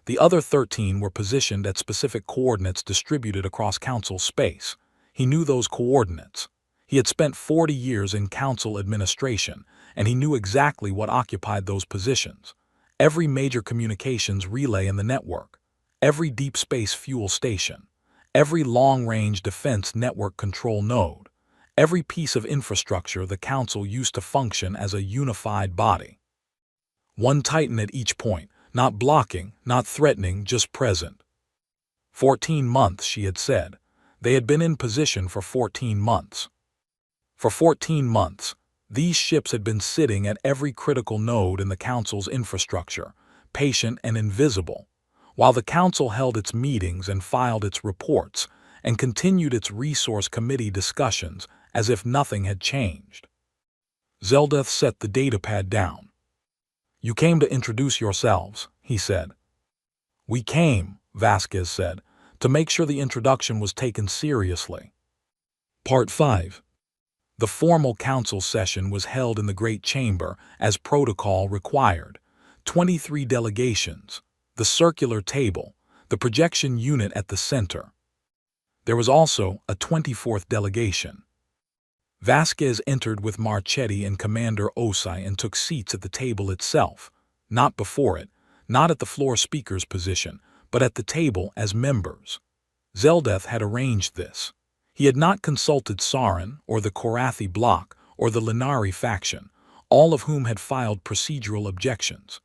The other 13 were positioned at specific coordinates distributed across Council space. He knew those coordinates. He had spent 40 years in Council administration, and he knew exactly what occupied those positions. Every major communications relay in the network, every deep space fuel station, every long-range defense network control node, every piece of infrastructure the Council used to function as a unified body. 1 Titan at each point. Not blocking, not threatening, just present. 14 months, she had said. They had been in position for 14 months. For 14 months, these ships had been sitting at every critical node in the Council's infrastructure, patient and invisible, while the Council held its meetings and filed its reports, and continued its resource committee discussions as if nothing had changed. Zeldeth set the datapad down. "You came to introduce yourselves," he said. "We came," Vasquez said, "to make sure the introduction was taken seriously." Part 5. The formal council session was held in the Great Chamber as protocol required. 23 delegations, the circular table, the projection unit at the center. There was also a 24th delegation. Vasquez entered with Marchetti and Commander Osai and took seats at the table itself, not before it, not at the floor speaker's position, but at the table as members. Zeldeth had arranged this. He had not consulted Sarin or the Korathi bloc or the Linari faction, all of whom had filed procedural objections.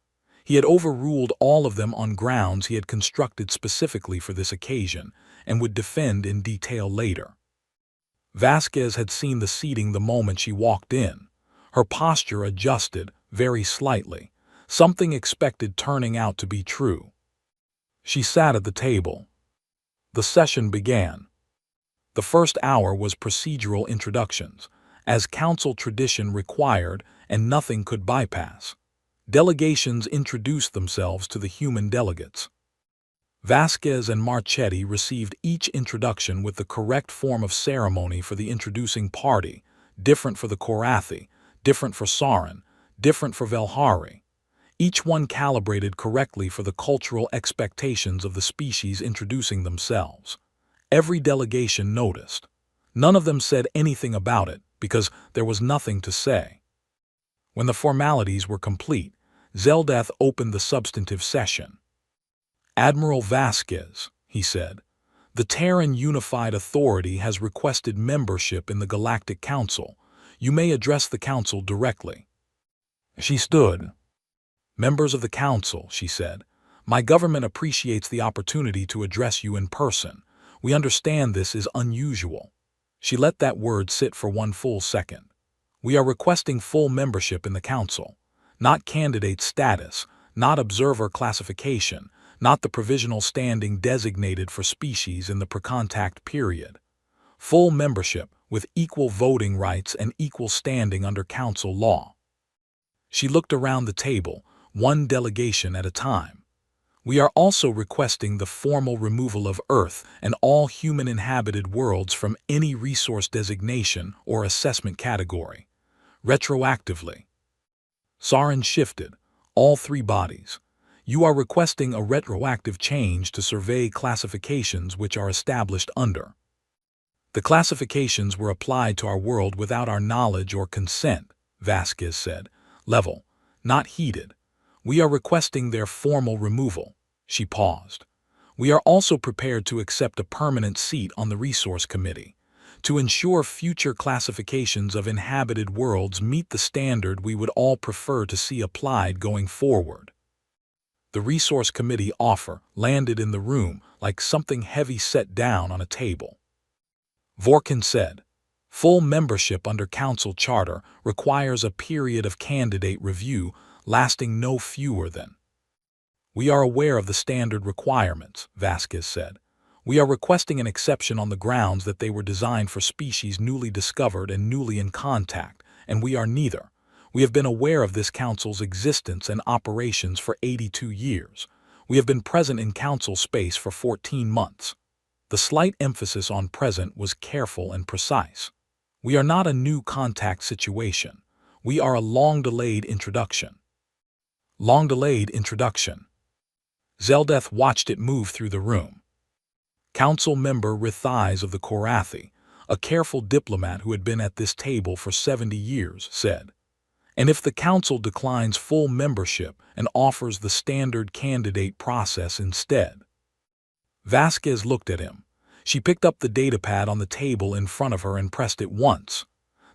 He had overruled all of them on grounds he had constructed specifically for this occasion and would defend in detail later. Vasquez had seen the seating the moment she walked in. Her posture adjusted, very slightly, something expected turning out to be true. She sat at the table. The session began. The first hour was procedural introductions, as council tradition required and nothing could bypass. Delegations introduced themselves to the human delegates. Vasquez and Marchetti received each introduction with the correct form of ceremony for the introducing party, different for the Korathi, different for Sarin, different for Velhari. Each one calibrated correctly for the cultural expectations of the species introducing themselves. Every delegation noticed. None of them said anything about it because there was nothing to say. When the formalities were complete, Zeldeth opened the substantive session. "Admiral Vasquez," he said, "the Terran Unified Authority has requested membership in the Galactic Council. You may address the Council directly." She stood. "Members of the Council," she said, "my government appreciates the opportunity to address you in person. We understand this is unusual." She let that word sit for one full second. "We are requesting full membership in the Council, not candidate status, not observer classification, not the provisional standing designated for species in the precontact period. Full membership with equal voting rights and equal standing under Council law." She looked around the table, one delegation at a time. "We are also requesting the formal removal of Earth and all human-inhabited worlds from any resource designation or assessment category. Retroactively." Sarin shifted, all three bodies. "You are requesting a retroactive change to survey classifications which are established under." "The classifications were applied to our world without our knowledge or consent," Vasquez said. "Level, not heated. We are requesting their formal removal." She paused. "We are also prepared to accept a permanent seat on the Resource Committee to ensure future classifications of inhabited worlds meet the standard we would all prefer to see applied going forward." The Resource Committee offer landed in the room like something heavy set down on a table. Vorkin said, "Full membership under Council Charter requires a period of candidate review lasting no fewer than." "We are aware of the standard requirements," Vasquez said. "We are requesting an exception on the grounds that they were designed for species newly discovered and newly in contact, and we are neither. We have been aware of this Council's existence and operations for 82 years. We have been present in Council space for 14 months. The slight emphasis on present was careful and precise. We are not a new contact situation. We are a long-delayed introduction." Long-delayed introduction. Zeldeth watched it move through the room. Council member Rithais of the Korathi, a careful diplomat who had been at this table for 70 years, said, "And if the Council declines full membership and offers the standard candidate process instead?" Vasquez looked at him. She picked up the datapad on the table in front of her and pressed it once.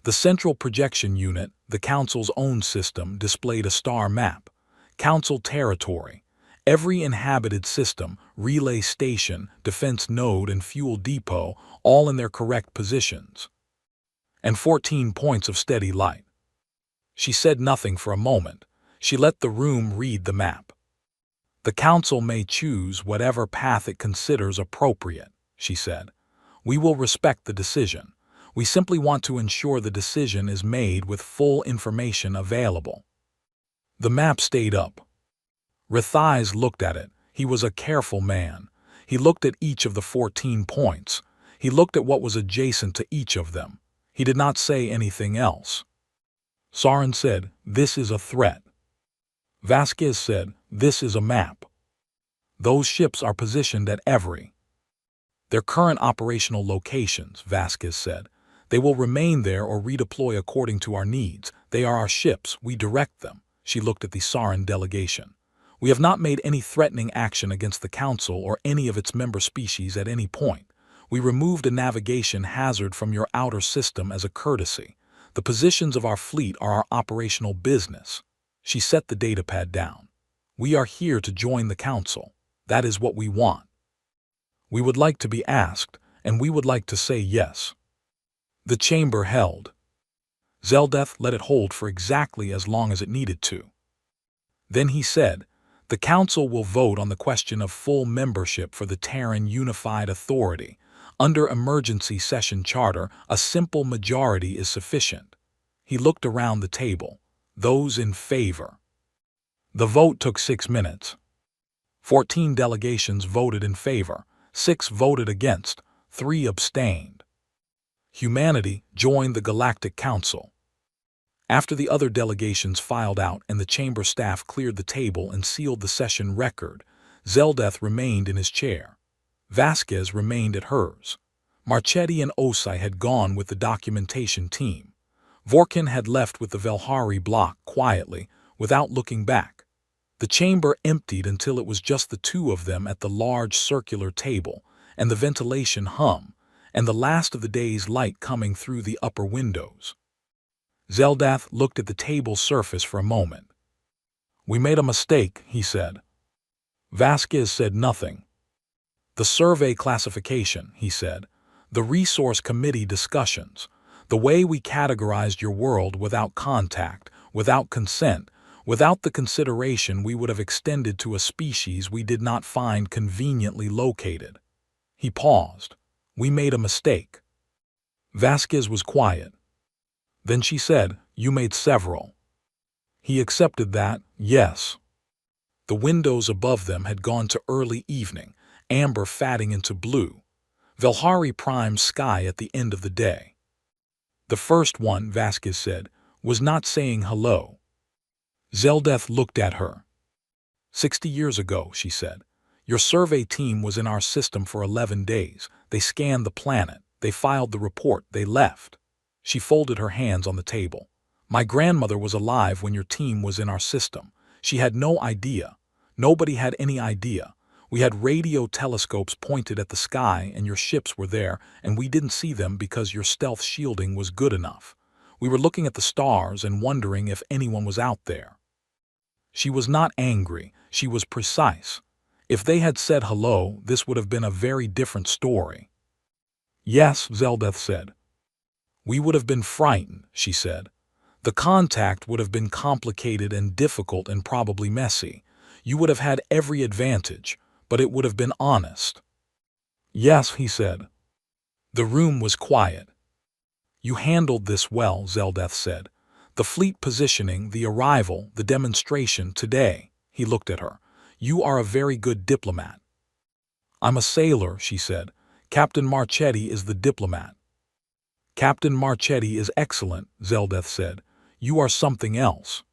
The central projection unit, the Council's own system, displayed a star map. Council territory. Every inhabited system, relay station, defense node, and fuel depot, all in their correct positions. And 14 points of steady light. She said nothing for a moment. She let the room read the map. "The Council may choose whatever path it considers appropriate," she said. We will respect the decision. We simply want to ensure the decision is made with full information available." The map stayed up. Rathais looked at it. He was a careful man. He looked at each of the 14 points. He looked at what was adjacent to each of them. He did not say anything else. Sarin said, "This is a threat." Vasquez said, "This is a map. Those ships are positioned at their current operational locations," Vasquez said. "They will remain there or redeploy according to our needs. They are our ships. We direct them." She looked at the Sarin delegation. "We have not made any threatening action against the Council or any of its member species at any point. We removed a navigation hazard from your outer system as a courtesy. The positions of our fleet are our operational business." She set the datapad down. "We are here to join the Council. That is what we want. We would like to be asked, and we would like to say yes." The chamber held. Zeldeth let it hold for exactly as long as it needed to. Then he said, "The Council will vote on the question of full membership for the Terran Unified Authority. Under Emergency Session Charter, a simple majority is sufficient." He looked around the table. Those in favor. The vote took 6 minutes. 14 delegations voted in favor, 6 voted against, 3 abstained. Humanity joined the Galactic Council. After the other delegations filed out and the chamber staff cleared the table and sealed the session record, Zeldeth remained in his chair. Vasquez remained at hers. Marchetti and Osai had gone with the documentation team. Vorkin had left with the Velhari block quietly, without looking back. The chamber emptied until it was just the two of them at the large circular table, and the ventilation hum, and the last of the day's light coming through the upper windows. Zeldath looked at the table's surface for a moment. "We made a mistake," he said. Vasquez said nothing. "The survey classification," he said. "The resource committee discussions. The way we categorized your world without contact, without consent, without the consideration we would have extended to a species we did not find conveniently located." He paused. "We made a mistake." Vasquez was quiet. Then she said, "You made several." He accepted that, yes. The windows above them had gone to early evening, amber fatting into blue. Velhari Prime's sky at the end of the day. The first one, Vasquez said, was not saying hello. Zeldeth looked at her. 60 years ago, she said. Your survey team was in our system for 11 days. They scanned the planet. They filed the report. They left. She folded her hands on the table. My grandmother was alive when your team was in our system. She had no idea. Nobody had any idea. We had radio telescopes pointed at the sky and your ships were there, and we didn't see them because your stealth shielding was good enough. We were looking at the stars and wondering if anyone was out there. She was not angry. She was precise. If they had said hello, this would have been a very different story. Yes, Zeldeth said. We would have been frightened, she said. The contact would have been complicated and difficult and probably messy. You would have had every advantage, but it would have been honest. Yes, he said. The room was quiet. You handled this well, Zeldeth said. The fleet positioning, the arrival, the demonstration today. He looked at her. You are a very good diplomat. I'm a sailor, she said. Captain Marchetti is the diplomat. Captain Marchetti is excellent, Zeldeth said. You are something else.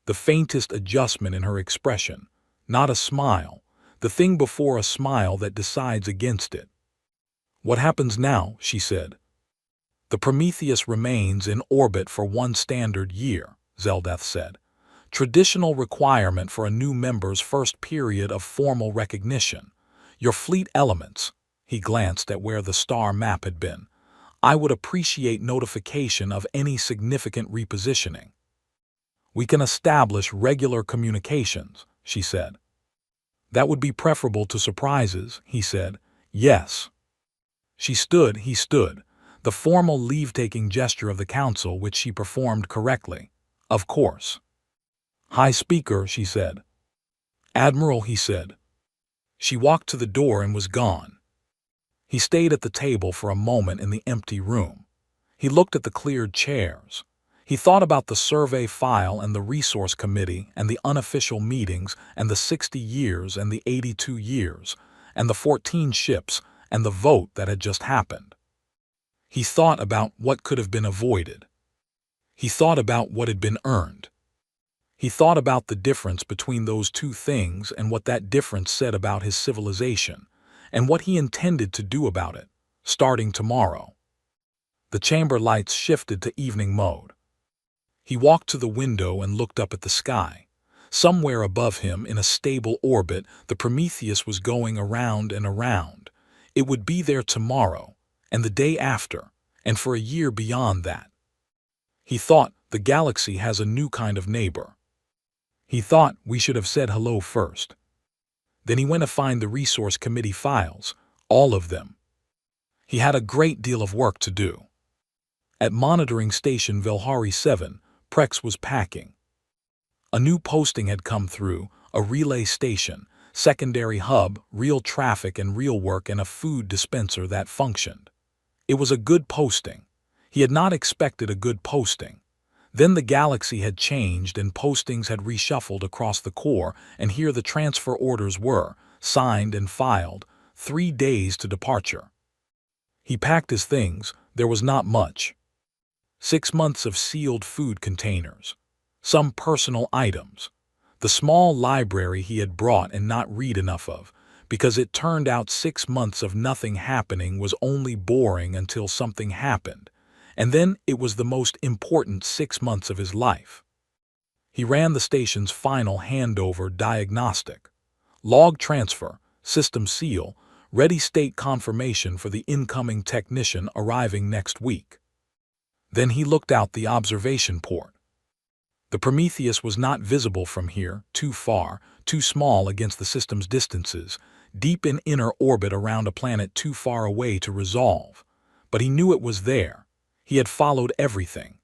The faintest adjustment in her expression. Not a smile. The thing before a smile that decides against it. What happens now, she said. The Prometheus remains in orbit for 1 standard year, Zeldeth said. Traditional requirement for a new member's first period of formal recognition. Your fleet elements. He glanced at where the star map had been. I would appreciate notification of any significant repositioning. We can establish regular communications, she said. That would be preferable to surprises, he said. Yes. She stood, he stood, the formal leave-taking gesture of the council which she performed correctly. Of course. High Speaker, she said. Admiral, he said. She walked to the door and was gone. He stayed at the table for a moment in the empty room. He looked at the cleared chairs. He thought about the survey file and the resource committee and the unofficial meetings and the 60 years and the 82 years and the 14 ships and the vote that had just happened. He thought about what could have been avoided. He thought about what had been earned. He thought about the difference between those two things and what that difference said about his civilization and what he intended to do about it, starting tomorrow. The chamber lights shifted to evening mode. He walked to the window and looked up at the sky. Somewhere above him, in a stable orbit, the Prometheus was going around and around. It would be there tomorrow, and the day after, and for a year beyond that. He thought, the galaxy has a new kind of neighbor. He thought, we should have said hello first. Then he went to find the resource committee files, all of them. He had a great deal of work to do. At monitoring station Velhari 7, Prex was packing. A new posting had come through, a relay station, secondary hub, real traffic and real work, and a food dispenser that functioned. It was a good posting. He had not expected a good posting. Then the galaxy had changed and postings had reshuffled across the core, and here the transfer orders were, signed and filed, 3 days to departure. He packed his things. There was not much. 6 months of sealed food containers, some personal items, the small library he had brought and not read enough of, because it turned out 6 months of nothing happening was only boring until something happened, and then it was the most important 6 months of his life. He ran the station's final handover diagnostic, log transfer, system seal, ready state confirmation for the incoming technician arriving next week. Then he looked out the observation port. The Prometheus was not visible from here, too far, too small against the system's distances, deep in inner orbit around a planet too far away to resolve. But he knew it was there. He had followed everything.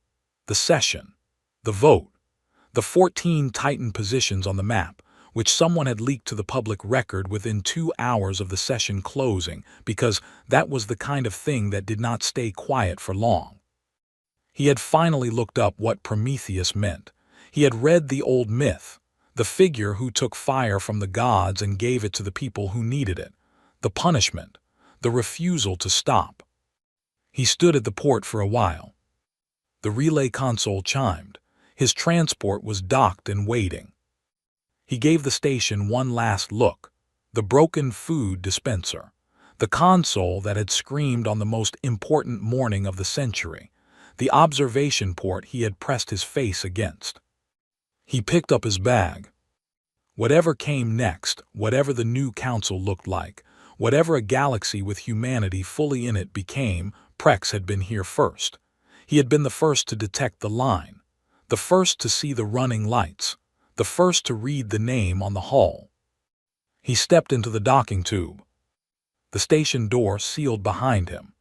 The session, the vote, the 14 Titan positions on the map, which someone had leaked to the public record within 2 hours of the session closing, because that was the kind of thing that did not stay quiet for long. He had finally looked up what Prometheus meant. He had read the old myth, the figure who took fire from the gods and gave it to the people who needed it, the punishment, the refusal to stop. He stood at the port for a while. The relay console chimed. His transport was docked and waiting. He gave the station one last look, the broken food dispenser, the console that had screamed on the most important morning of the century, the observation port he had pressed his face against. He picked up his bag. Whatever came next, whatever the new council looked like, whatever a galaxy with humanity fully in it became, Prex had been here first. He had been the first to detect the line, the first to see the running lights, the first to read the name on the hull. He stepped into the docking tube. The station door sealed behind him.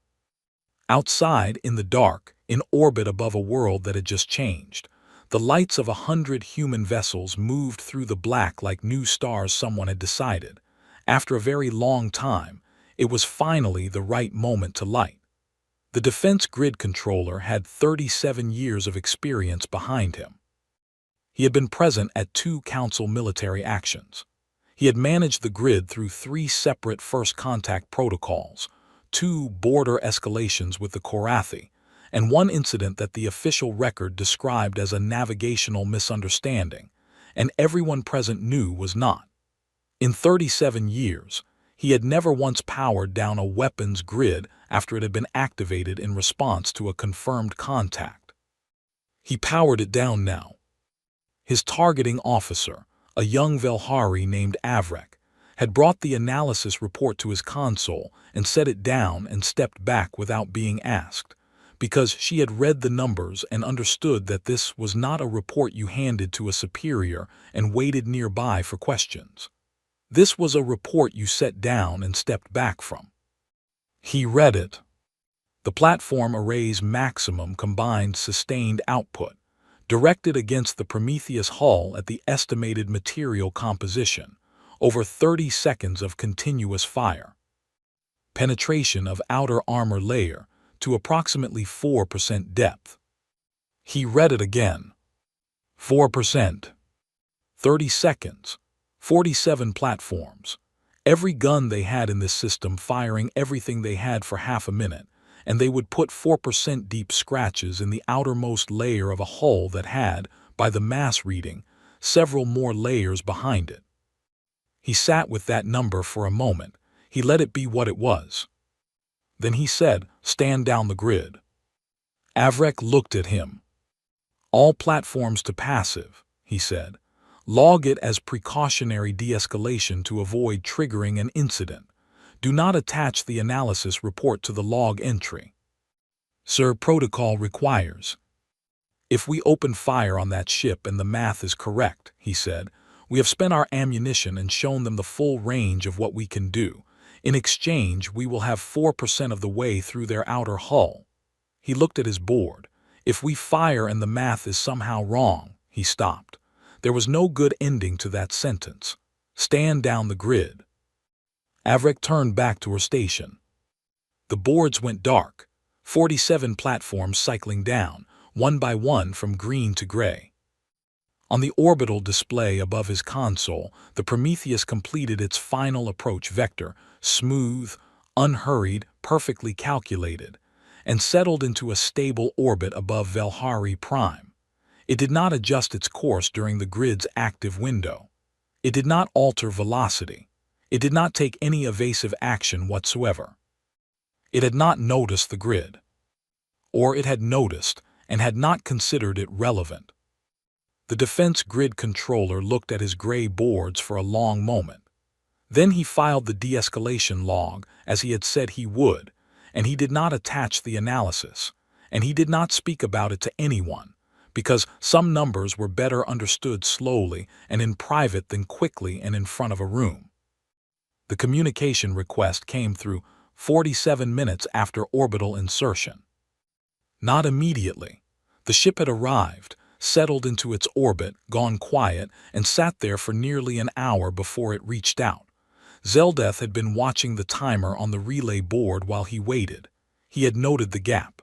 Outside, in the dark, in orbit above a world that had just changed, the lights of 100 human vessels moved through the black like new stars someone had decided. After a very long time, it was finally the right moment to light. The defense grid controller had 37 years of experience behind him. He had been present at 2 council military actions. He had managed the grid through 3 separate first contact protocols, 2 border escalations with the Korathi, and 1 incident that the official record described as a navigational misunderstanding, and everyone present knew was not. In 37 years, he had never once powered down a weapons grid after it had been activated in response to a confirmed contact. He powered it down now. His targeting officer, a young Velhari named Avrek, had brought the analysis report to his console and set it down and stepped back without being asked, because she had read the numbers and understood that this was not a report you handed to a superior and waited nearby for questions. This was a report you set down and stepped back from. He read it. The platform array's maximum combined sustained output, directed against the Prometheus hull at the estimated material composition, over 30 seconds of continuous fire. penetration of outer armor layer to approximately 4% depth. He read it again. 4%. 30 seconds. 47 platforms. Every gun they had in this system firing everything they had for half a minute, and they would put 4% deep scratches in the outermost layer of a hull that had, by the mass reading, several more layers behind it. He sat with that number for a moment. He let it be what it was. Then he said, "Stand down the grid." Avrek looked at him. "All platforms to passive," he said. "Log it as precautionary de-escalation to avoid triggering an incident. Do not attach the analysis report to the log entry. Sir, protocol requires. If we open fire on that ship and the math is correct," he said, "we have spent our ammunition and shown them the full range of what we can do. In exchange, we will have 4% of the way through their outer hull." He looked at his board. "If we fire and the math is somehow wrong," he stopped. There was no good ending to that sentence. "Stand down the grid." Avrek turned back to her station. The boards went dark, 47 platforms cycling down, one by one from green to gray. On the orbital display above his console, the Prometheus completed its final approach vector, smooth, unhurried, perfectly calculated, and settled into a stable orbit above Velhari Prime. It did not adjust its course during the grid's active window. It did not alter velocity. It did not take any evasive action whatsoever. It had not noticed the grid. Or it had noticed and had not considered it relevant. The defense grid controller looked at his gray boards for a long moment. Then he filed the de-escalation log, as he had said he would, and he did not attach the analysis, and he did not speak about it to anyone, because some numbers were better understood slowly and in private than quickly and in front of a room. The communication request came through 47 minutes after orbital insertion. Not immediately. The ship had arrived, settled into its orbit, gone quiet, and sat there for nearly an hour before it reached out. Zeldeth had been watching the timer on the relay board while he waited. He had noted the gap.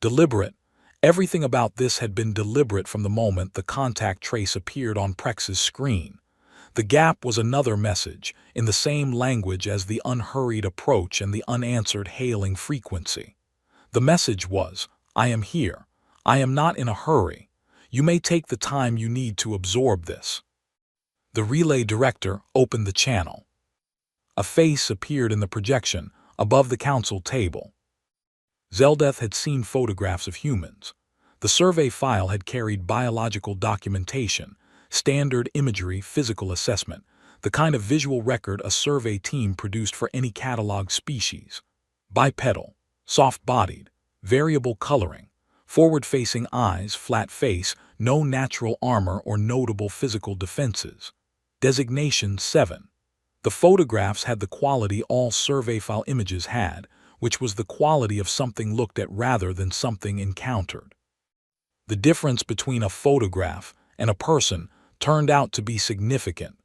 Deliberate. Everything about this had been deliberate from the moment the contact trace appeared on Prex's screen. The gap was another message, in the same language as the unhurried approach and the unanswered hailing frequency. The message was, "I am here. I am not in a hurry. You may take the time you need to absorb this." The relay director opened the channel. A face appeared in the projection, above the council table. Zeldeth had seen photographs of humans. The survey file had carried biological documentation, standard imagery, physical assessment, the kind of visual record a survey team produced for any catalog species. Bipedal, soft-bodied, variable coloring, forward-facing eyes, flat face, no natural armor or notable physical defenses. Designation 7. The photographs had the quality all survey file images had, which was the quality of something looked at rather than something encountered. The difference between a photograph and a person turned out to be significant.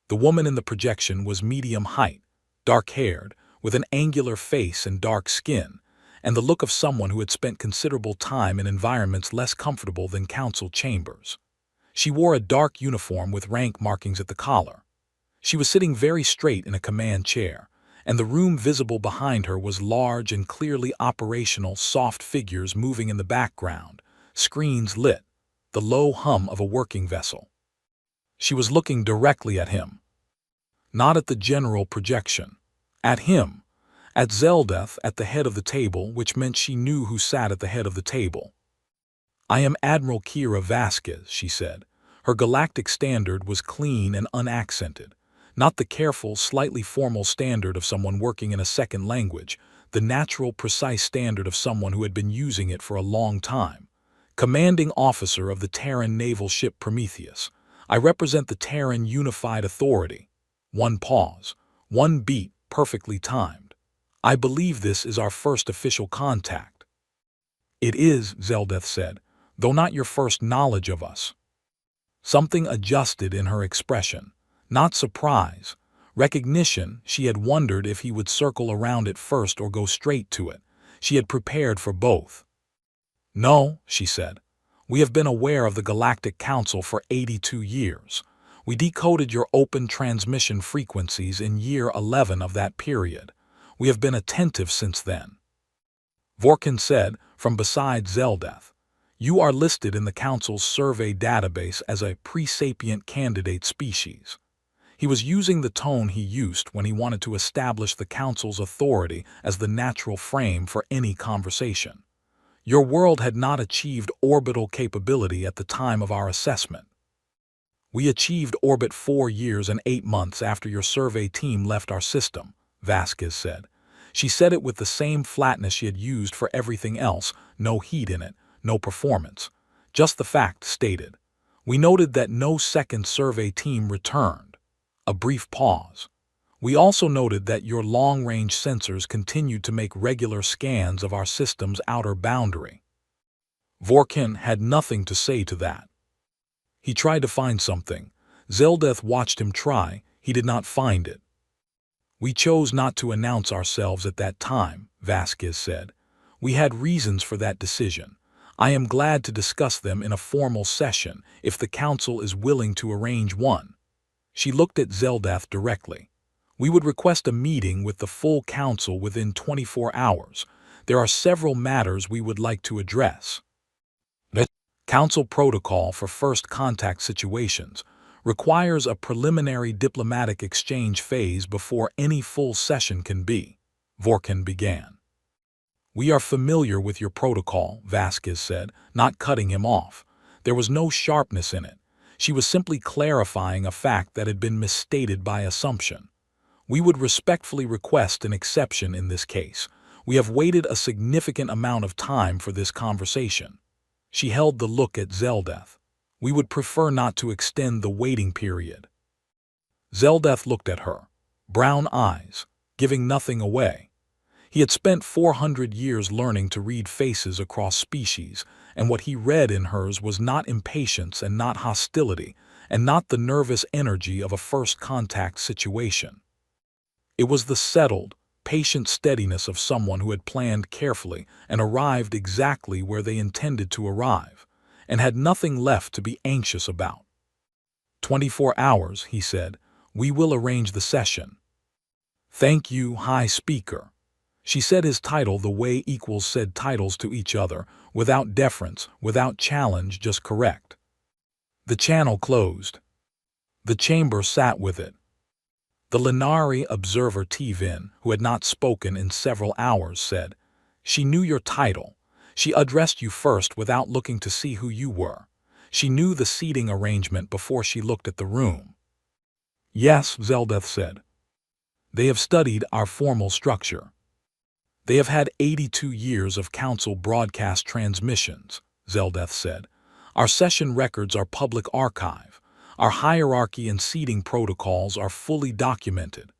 The woman in the projection was medium height, dark-haired, with an angular face and dark skin, and the look of someone who had spent considerable time in environments less comfortable than council chambers. She wore a dark uniform with rank markings at the collar. She was sitting very straight in a command chair, and the room visible behind her was large and clearly operational, soft figures moving in the background, screens lit, the low hum of a working vessel. She was looking directly at him. Not at the general projection. At him. At Zeldeth at the head of the table, which meant she knew who sat at the head of the table. "I am Admiral Kira Vasquez," she said. Her galactic standard was clean and unaccented. Not the careful, slightly formal standard of someone working in a second language, the natural, precise standard of someone who had been using it for a long time. "Commanding officer of the Terran naval ship Prometheus. I represent the Terran Unified Authority." One pause. One beat, perfectly timed. "I believe this is our first official contact." "It is," Zeldeth said, "though not your first knowledge of us." Something adjusted in her expression. Not surprise. Recognition, she had wondered if he would circle around it first or go straight to it. She had prepared for both. "No," she said. "We have been aware of the Galactic Council for 82 years. We decoded your open transmission frequencies in year 11 of that period. We have been attentive since then." Vorkin said, from beside Zeldeth, "You are listed in the Council's survey database as a pre-sapient candidate species." He was using the tone he used when he wanted to establish the Council's authority as the natural frame for any conversation. "Your world had not achieved orbital capability at the time of our assessment. We achieved orbit 4 years and 8 months after your survey team left our system," Vasquez said. She said it with the same flatness she had used for everything else, no heat in it, no performance. Just the fact stated. "We noted that no second survey team returned." A brief pause. "We also noted that your long-range sensors continued to make regular scans of our system's outer boundary." Vorkin had nothing to say to that. He tried to find something. Zeldeth watched him try. He did not find it. "We chose not to announce ourselves at that time," Vasquez said. "We had reasons for that decision. I am glad to discuss them in a formal session if the Council is willing to arrange one." She looked at Zeldeth directly. "We would request a meeting with the full Council within 24 hours. There are several matters we would like to address." The Council protocol for first contact situations requires a preliminary diplomatic exchange phase before any full session can be, Vorkin began. "We are familiar with your protocol," Vasquez said, not cutting him off. There was no sharpness in it. She was simply clarifying a fact that had been misstated by assumption. "We would respectfully request an exception in this case. We have waited a significant amount of time for this conversation." She held the look at Zeldeth. "We would prefer not to extend the waiting period." Zeldeth looked at her, brown eyes, giving nothing away. He had spent 400 years learning to read faces across species, and what he read in hers was not impatience and not hostility, and not the nervous energy of a first contact situation. It was the settled, patient steadiness of someone who had planned carefully and arrived exactly where they intended to arrive, and had nothing left to be anxious about. 24 hours, he said. "We will arrange the session." "Thank you, High Speaker." She said his title the way equals said titles to each other, without deference, without challenge, just correct. The channel closed. The chamber sat with it. The Lenari observer Tvin, who had not spoken in several hours, said, "She knew your title. She addressed you first without looking to see who you were. She knew the seating arrangement before she looked at the room." "Yes," Zeldeth said. "They have studied our formal structure. They have had 82 years of Council broadcast transmissions," Zeldeth said. "Our session records are public archive. Our hierarchy and seating protocols are fully documented."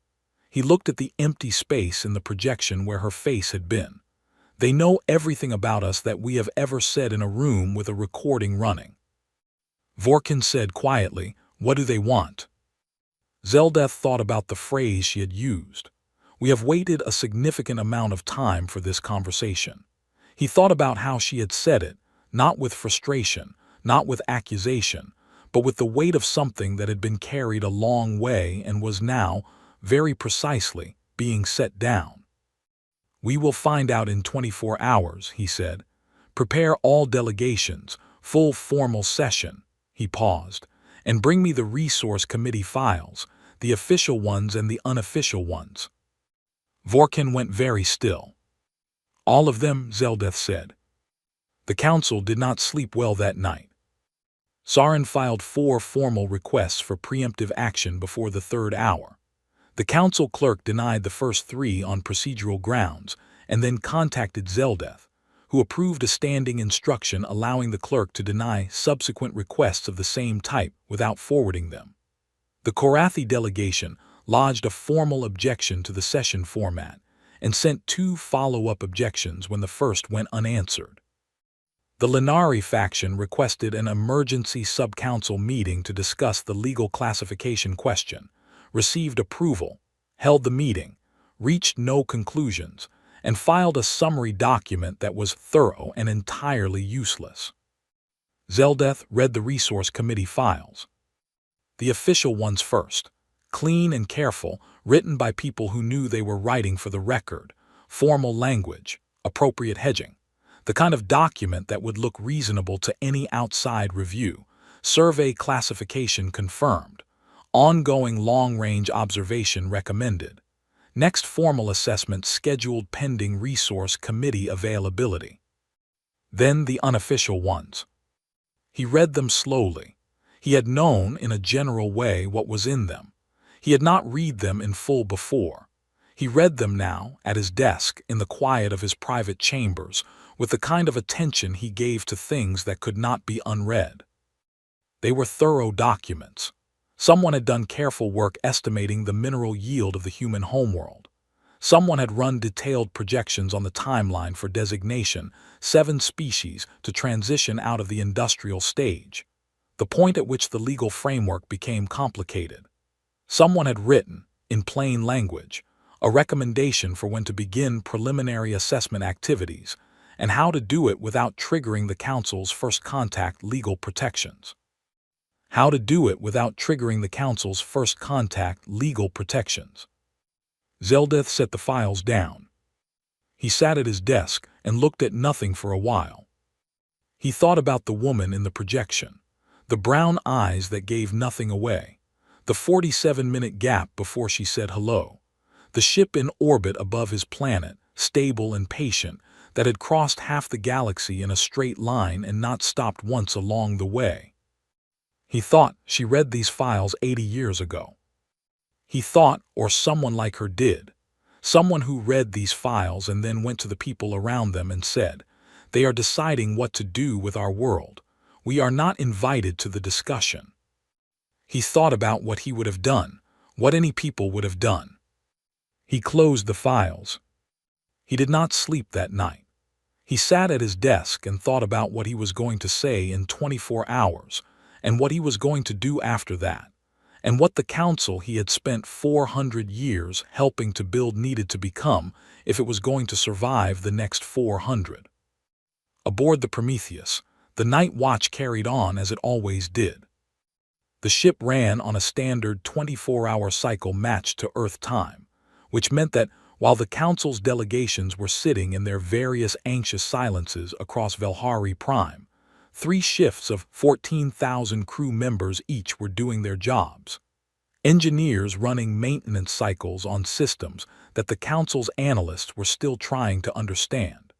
He looked at the empty space in the projection where her face had been. "They know everything about us that we have ever said in a room with a recording running." Vorkin said quietly, "What do they want?" Zeldeth thought about the phrase she had used. "We have waited a significant amount of time for this conversation." He thought about how she had said it, not with frustration, not with accusation, but with the weight of something that had been carried a long way and was now, very precisely, being set down. "We will find out in 24 hours, he said. "Prepare all delegations, full formal session," he paused, "and bring me the resource committee files, the official ones and the unofficial ones." Vorkin went very still. "All of them," Zeldeth said. The Council did not sleep well that night. Sarin filed 4 formal requests for preemptive action before the 3rd hour. The Council clerk denied the first 3 on procedural grounds, and then contacted Zeldeth, who approved a standing instruction allowing the clerk to deny subsequent requests of the same type without forwarding them. The Korathi delegation lodged a formal objection to the session format and sent 2 follow-up objections when the first went unanswered. The Lenari faction requested an emergency sub-council meeting to discuss the legal classification question, received approval, held the meeting, reached no conclusions, and filed a summary document that was thorough and entirely useless. Zeldeth read the Resource Committee files. The official ones first, clean and careful, written by people who knew they were writing for the record, formal language, appropriate hedging, the kind of document that would look reasonable to any outside review, survey classification confirmed, ongoing long-range observation recommended, next formal assessment scheduled pending Resource Committee availability. Then the unofficial ones. He read them slowly. He had known in a general way what was in them. He had not read them in full before. He read them now at his desk in the quiet of his private chambers with the kind of attention he gave to things that could not be unread. They were thorough documents. Someone had done careful work estimating the mineral yield of the human homeworld. Someone had run detailed projections on the timeline for designation 7 species to transition out of the industrial stage, the point at which the legal framework became complicated. Someone had written, in plain language, a recommendation for when to begin preliminary assessment activities and how to do it without triggering the Council's first contact legal protections. How to do it without triggering the Council's first contact legal protections. Zeldeth set the files down. He sat at his desk and looked at nothing for a while. He thought about the woman in the projection, the brown eyes that gave nothing away, the 47-minute gap before she said hello, the ship in orbit above his planet, stable and patient, that had crossed half the galaxy in a straight line and not stopped once along the way. He thought she read these files 80 years ago. He thought, or someone like her did, someone who read these files and then went to the people around them and said, "They are deciding what to do with our world. We are not invited to the discussion." He thought about what he would have done, what any people would have done. He closed the files. He did not sleep that night. He sat at his desk and thought about what he was going to say in 24 hours, and what he was going to do after that, and what the Council he had spent 400 years helping to build needed to become if it was going to survive the next 400. Aboard the Prometheus, the night watch carried on as it always did. The ship ran on a standard 24-hour cycle matched to Earth time, which meant that while the Council's delegations were sitting in their various anxious silences across Velhari Prime, 3 shifts of 14,000 crew members each were doing their jobs. Engineers running maintenance cycles on systems that the Council's analysts were still trying to understand.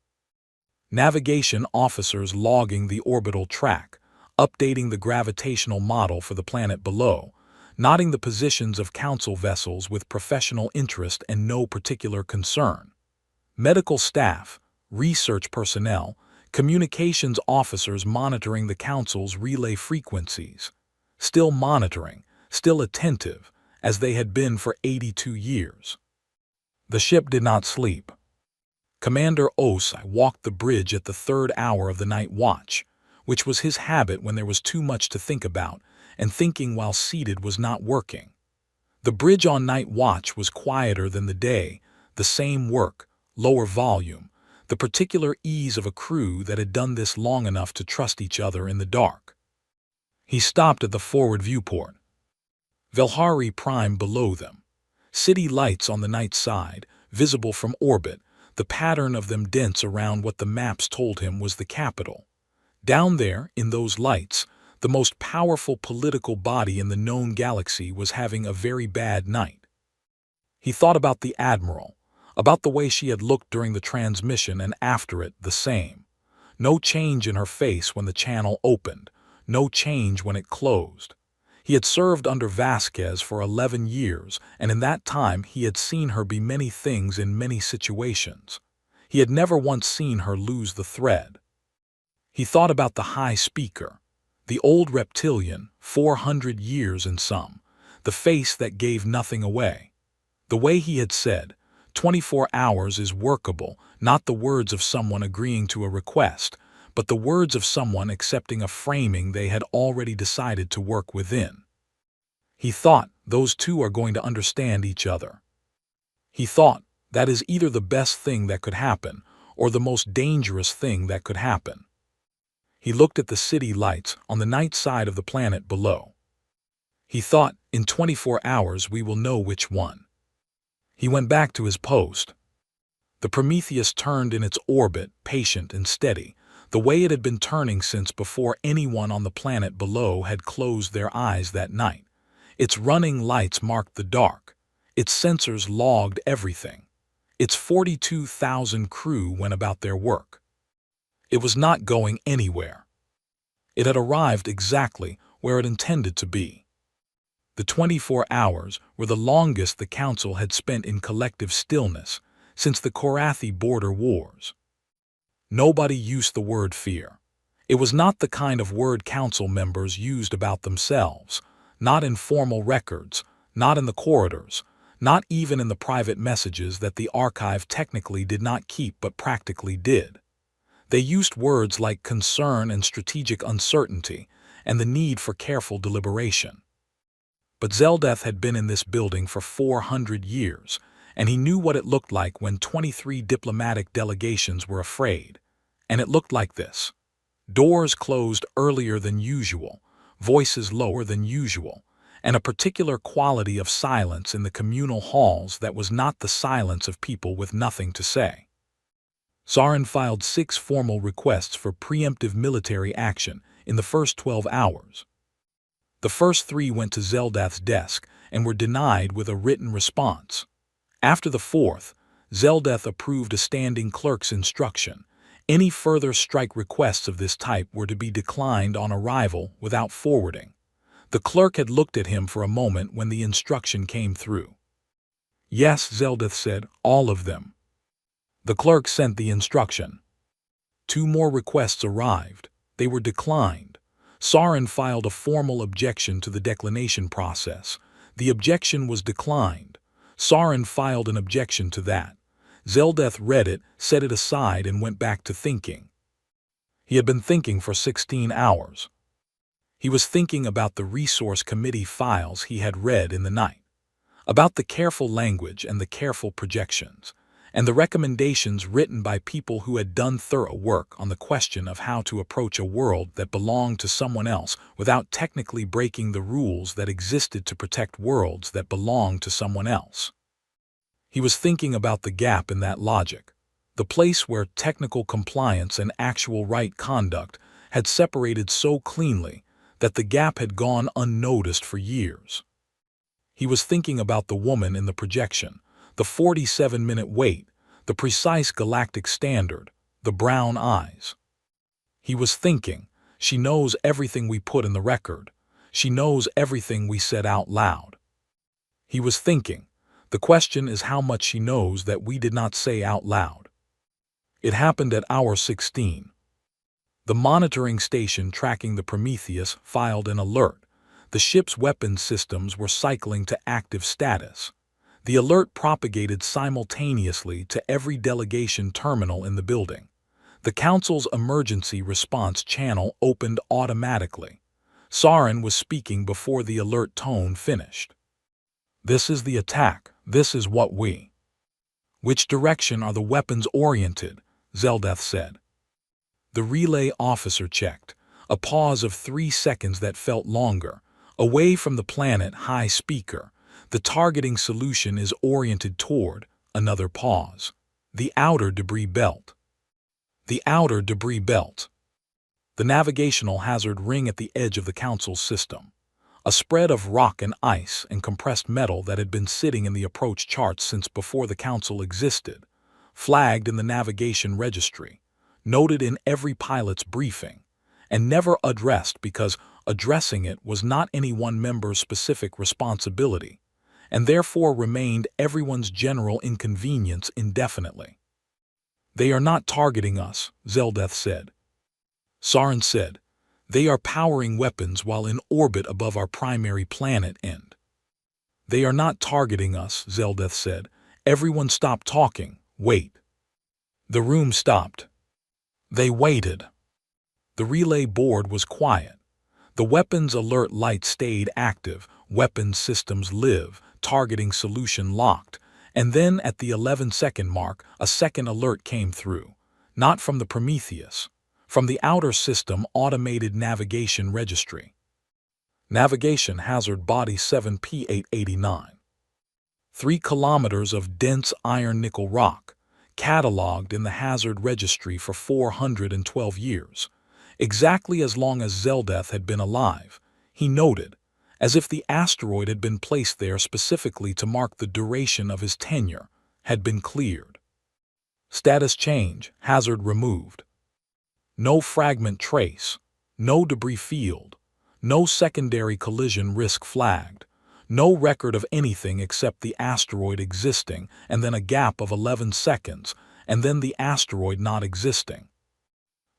Navigation officers logging the orbital track, updating the gravitational model for the planet below, noting the positions of Council vessels with professional interest and no particular concern. Medical staff, research personnel, communications officers monitoring the Council's relay frequencies, still monitoring, still attentive, as they had been for 82 years. The ship did not sleep. Commander Osai walked the bridge at the 3rd hour of the night watch, which was his habit when there was too much to think about, and thinking while seated was not working. The bridge on night watch was quieter than the day, the same work, lower volume, the particular ease of a crew that had done this long enough to trust each other in the dark. He stopped at the forward viewport. Velhari Prime below them. City lights on the night side, visible from orbit, the pattern of them dense around what the maps told him was the capital. Down there, in those lights, the most powerful political body in the known galaxy was having a very bad night. He thought about the Admiral, about the way she had looked during the transmission and after it the same. No change in her face when the channel opened, no change when it closed. He had served under Vasquez for 11 years, and in that time he had seen her be many things in many situations. He had never once seen her lose the thread. He thought about the High Speaker, the old reptilian, 400 years in some, the face that gave nothing away. The way he had said, 24 hours is workable, not the words of someone agreeing to a request, but the words of someone accepting a framing they had already decided to work within. He thought those two are going to understand each other. He thought, that is either the best thing that could happen or the most dangerous thing that could happen. He looked at the city lights on the night side of the planet below. He thought, in 24 hours we will know which one. He went back to his post. The Prometheus turned in its orbit, patient and steady, the way it had been turning since before anyone on the planet below had closed their eyes that night. Its running lights marked the dark. Its sensors logged everything. Its 42,000 crew went about their work. It was not going anywhere. It had arrived exactly where it intended to be. The 24 hours were the longest the Council had spent in collective stillness since the Korathi border wars. Nobody used the word fear. It was not the kind of word Council members used about themselves, not in formal records, not in the corridors, not even in the private messages that the archive technically did not keep but practically did. They used words like concern and strategic uncertainty and the need for careful deliberation. But Zeldeth had been in this building for 400 years, and he knew what it looked like when 23 diplomatic delegations were afraid. And it looked like this. Doors closed earlier than usual, voices lower than usual, and a particular quality of silence in the communal halls that was not the silence of people with nothing to say. Sarin filed 6 formal requests for preemptive military action in the first 12 hours. The first 3 went to Zeldeth's desk and were denied with a written response. After the 4th, Zeldeth approved a standing clerk's instruction. Any further strike requests of this type were to be declined on arrival without forwarding. The clerk had looked at him for a moment when the instruction came through. Yes, Zeldeth said, all of them. The clerk sent the instruction. 2 more requests arrived. They were declined. Sarin filed a formal objection to the declination process. The objection was declined. Sarin filed an objection to that. Zeldeth read it, set it aside, and went back to thinking. He had been thinking for 16 hours. He was thinking about the Resource Committee files he had read in the night, about the careful language and the careful projections, and the recommendations written by people who had done thorough work on the question of how to approach a world that belonged to someone else without technically breaking the rules that existed to protect worlds that belonged to someone else. He was thinking about the gap in that logic, the place where technical compliance and actual right conduct had separated so cleanly that the gap had gone unnoticed for years. He was thinking about the woman in the projection, the 47-minute wait, the precise galactic standard, the brown eyes. He was thinking, she knows everything we put in the record. She knows everything we said out loud. He was thinking, the question is how much she knows that we did not say out loud. It happened at hour 16. The monitoring station tracking the Prometheus filed an alert. The ship's weapons systems were cycling to active status. The alert propagated simultaneously to every delegation terminal in the building. The Council's emergency response channel opened automatically. Sarin was speaking before the alert tone finished. This is the attack. This is what we. Which direction are the weapons oriented? Zeldeth said. The relay officer checked, a pause of 3 seconds that felt longer. Away from the planet high speaker, the targeting solution is oriented toward, another pause, the outer debris belt. The outer debris belt. The navigational hazard ring at the edge of the Council's system. A spread of rock and ice and compressed metal that had been sitting in the approach charts since before the Council existed, flagged in the navigation registry, noted in every pilot's briefing, and never addressed because addressing it was not any one member's specific responsibility, and therefore remained everyone's general inconvenience indefinitely. They are not targeting us, Zeldeth said. Sarin said, they are powering weapons while in orbit above our primary planet end. They are not targeting us, Zeldeth said. Everyone stop talking. Wait. The room stopped. They waited. The relay board was quiet. The weapons alert light stayed active weapons systems live, targeting solution locked, and then at the 11-second mark, a second alert came through. Not from the Prometheus, from the outer system automated navigation registry. Navigation hazard body 7P889. 3 kilometers of dense iron-nickel rock, catalogued in the hazard registry for 412 years, exactly as long as Zeldeth had been alive, he noted, as if the asteroid had been placed there specifically to mark the duration of his tenure, had been cleared. Status change, hazard removed. No fragment trace, no debris field, no secondary collision risk flagged, no record of anything except the asteroid existing and then a gap of 11 seconds and then the asteroid not existing.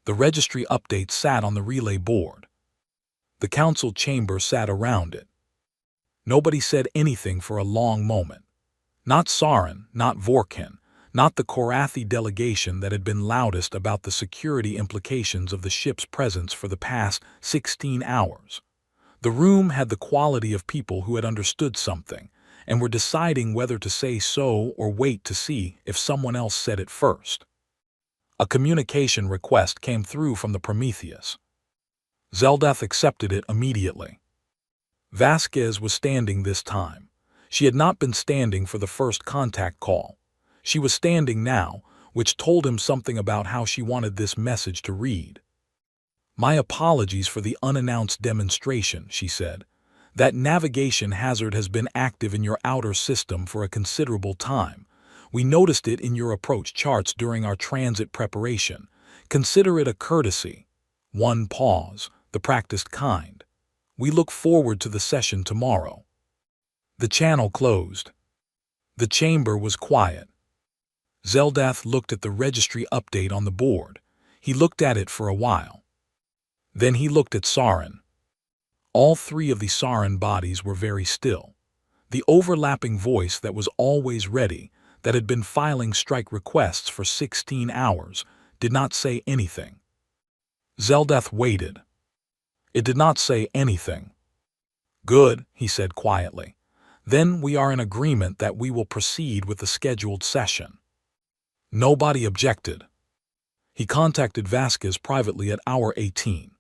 The registry update sat on the relay board. The council chamber sat around it. Nobody said anything for a long moment. Not Sarin, not Vorkin, not the Korathi delegation that had been loudest about the security implications of the ship's presence for the past 16 hours. The room had the quality of people who had understood something and were deciding whether to say so or wait to see if someone else said it first. A communication request came through from the Prometheus. Zeldeth accepted it immediately. Vasquez was standing this time. She had not been standing for the first contact call. She was standing now, which told him something about how she wanted this message to read. "My apologies for the unannounced demonstration," she said. "That navigation hazard has been active in your outer system for a considerable time. We noticed it in your approach charts during our transit preparation. Consider it a courtesy." One pause, the practiced kind. "We look forward to the session tomorrow." The channel closed. The chamber was quiet. Zeldeth looked at the registry update on the board. He looked at it for a while. Then he looked at Sarin. All 3 of the Sarin bodies were very still. The overlapping voice that was always ready, that had been filing strike requests for 16 hours, did not say anything. Zeldeth waited. It did not say anything. "Good," he said quietly. "Then we are in agreement that we will proceed with the scheduled session." Nobody objected. He contacted Vasquez privately at hour 18.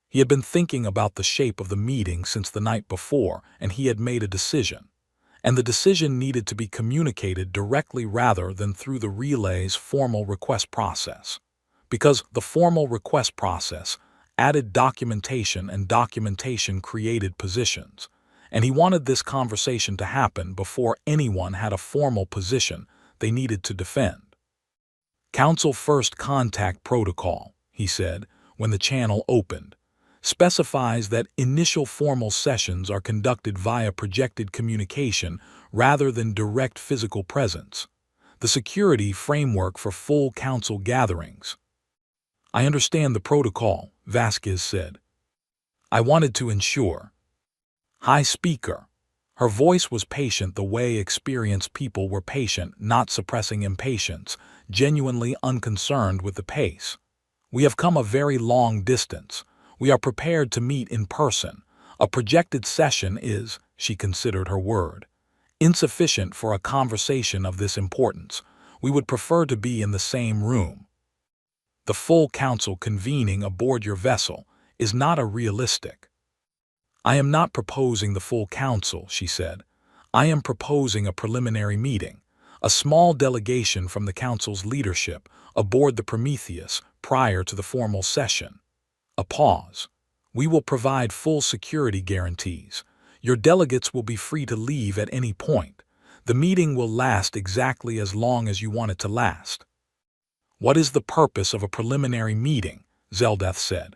He had been thinking about the shape of the meeting since the night before, and he had made a decision. And the decision needed to be communicated directly rather than through the relay's formal request process. Because the formal request process added documentation and documentation created positions, and he wanted this conversation to happen before anyone had a formal position they needed to defend. "Council First Contact Protocol," he said, when the channel opened, "specifies that initial formal sessions are conducted via projected communication rather than direct physical presence. The security framework for full council gatherings." "I understand the protocol," Vasquez said. "I wanted to ensure." "High Speaker." Her voice was patient the way experienced people were patient, not suppressing impatience, genuinely unconcerned with the pace. "We have come a very long distance. We are prepared to meet in person. A projected session is," she considered her word, "insufficient for a conversation of this importance. We would prefer to be in the same room. The full council convening aboard your vessel is not a realistic." "I am not proposing the full council," she said. "I am proposing a preliminary meeting, a small delegation from the council's leadership aboard the Prometheus prior to the formal session." A pause. "We will provide full security guarantees. Your delegates will be free to leave at any point. The meeting will last exactly as long as you want it to last." "What is the purpose of a preliminary meeting?" Zeldeth said.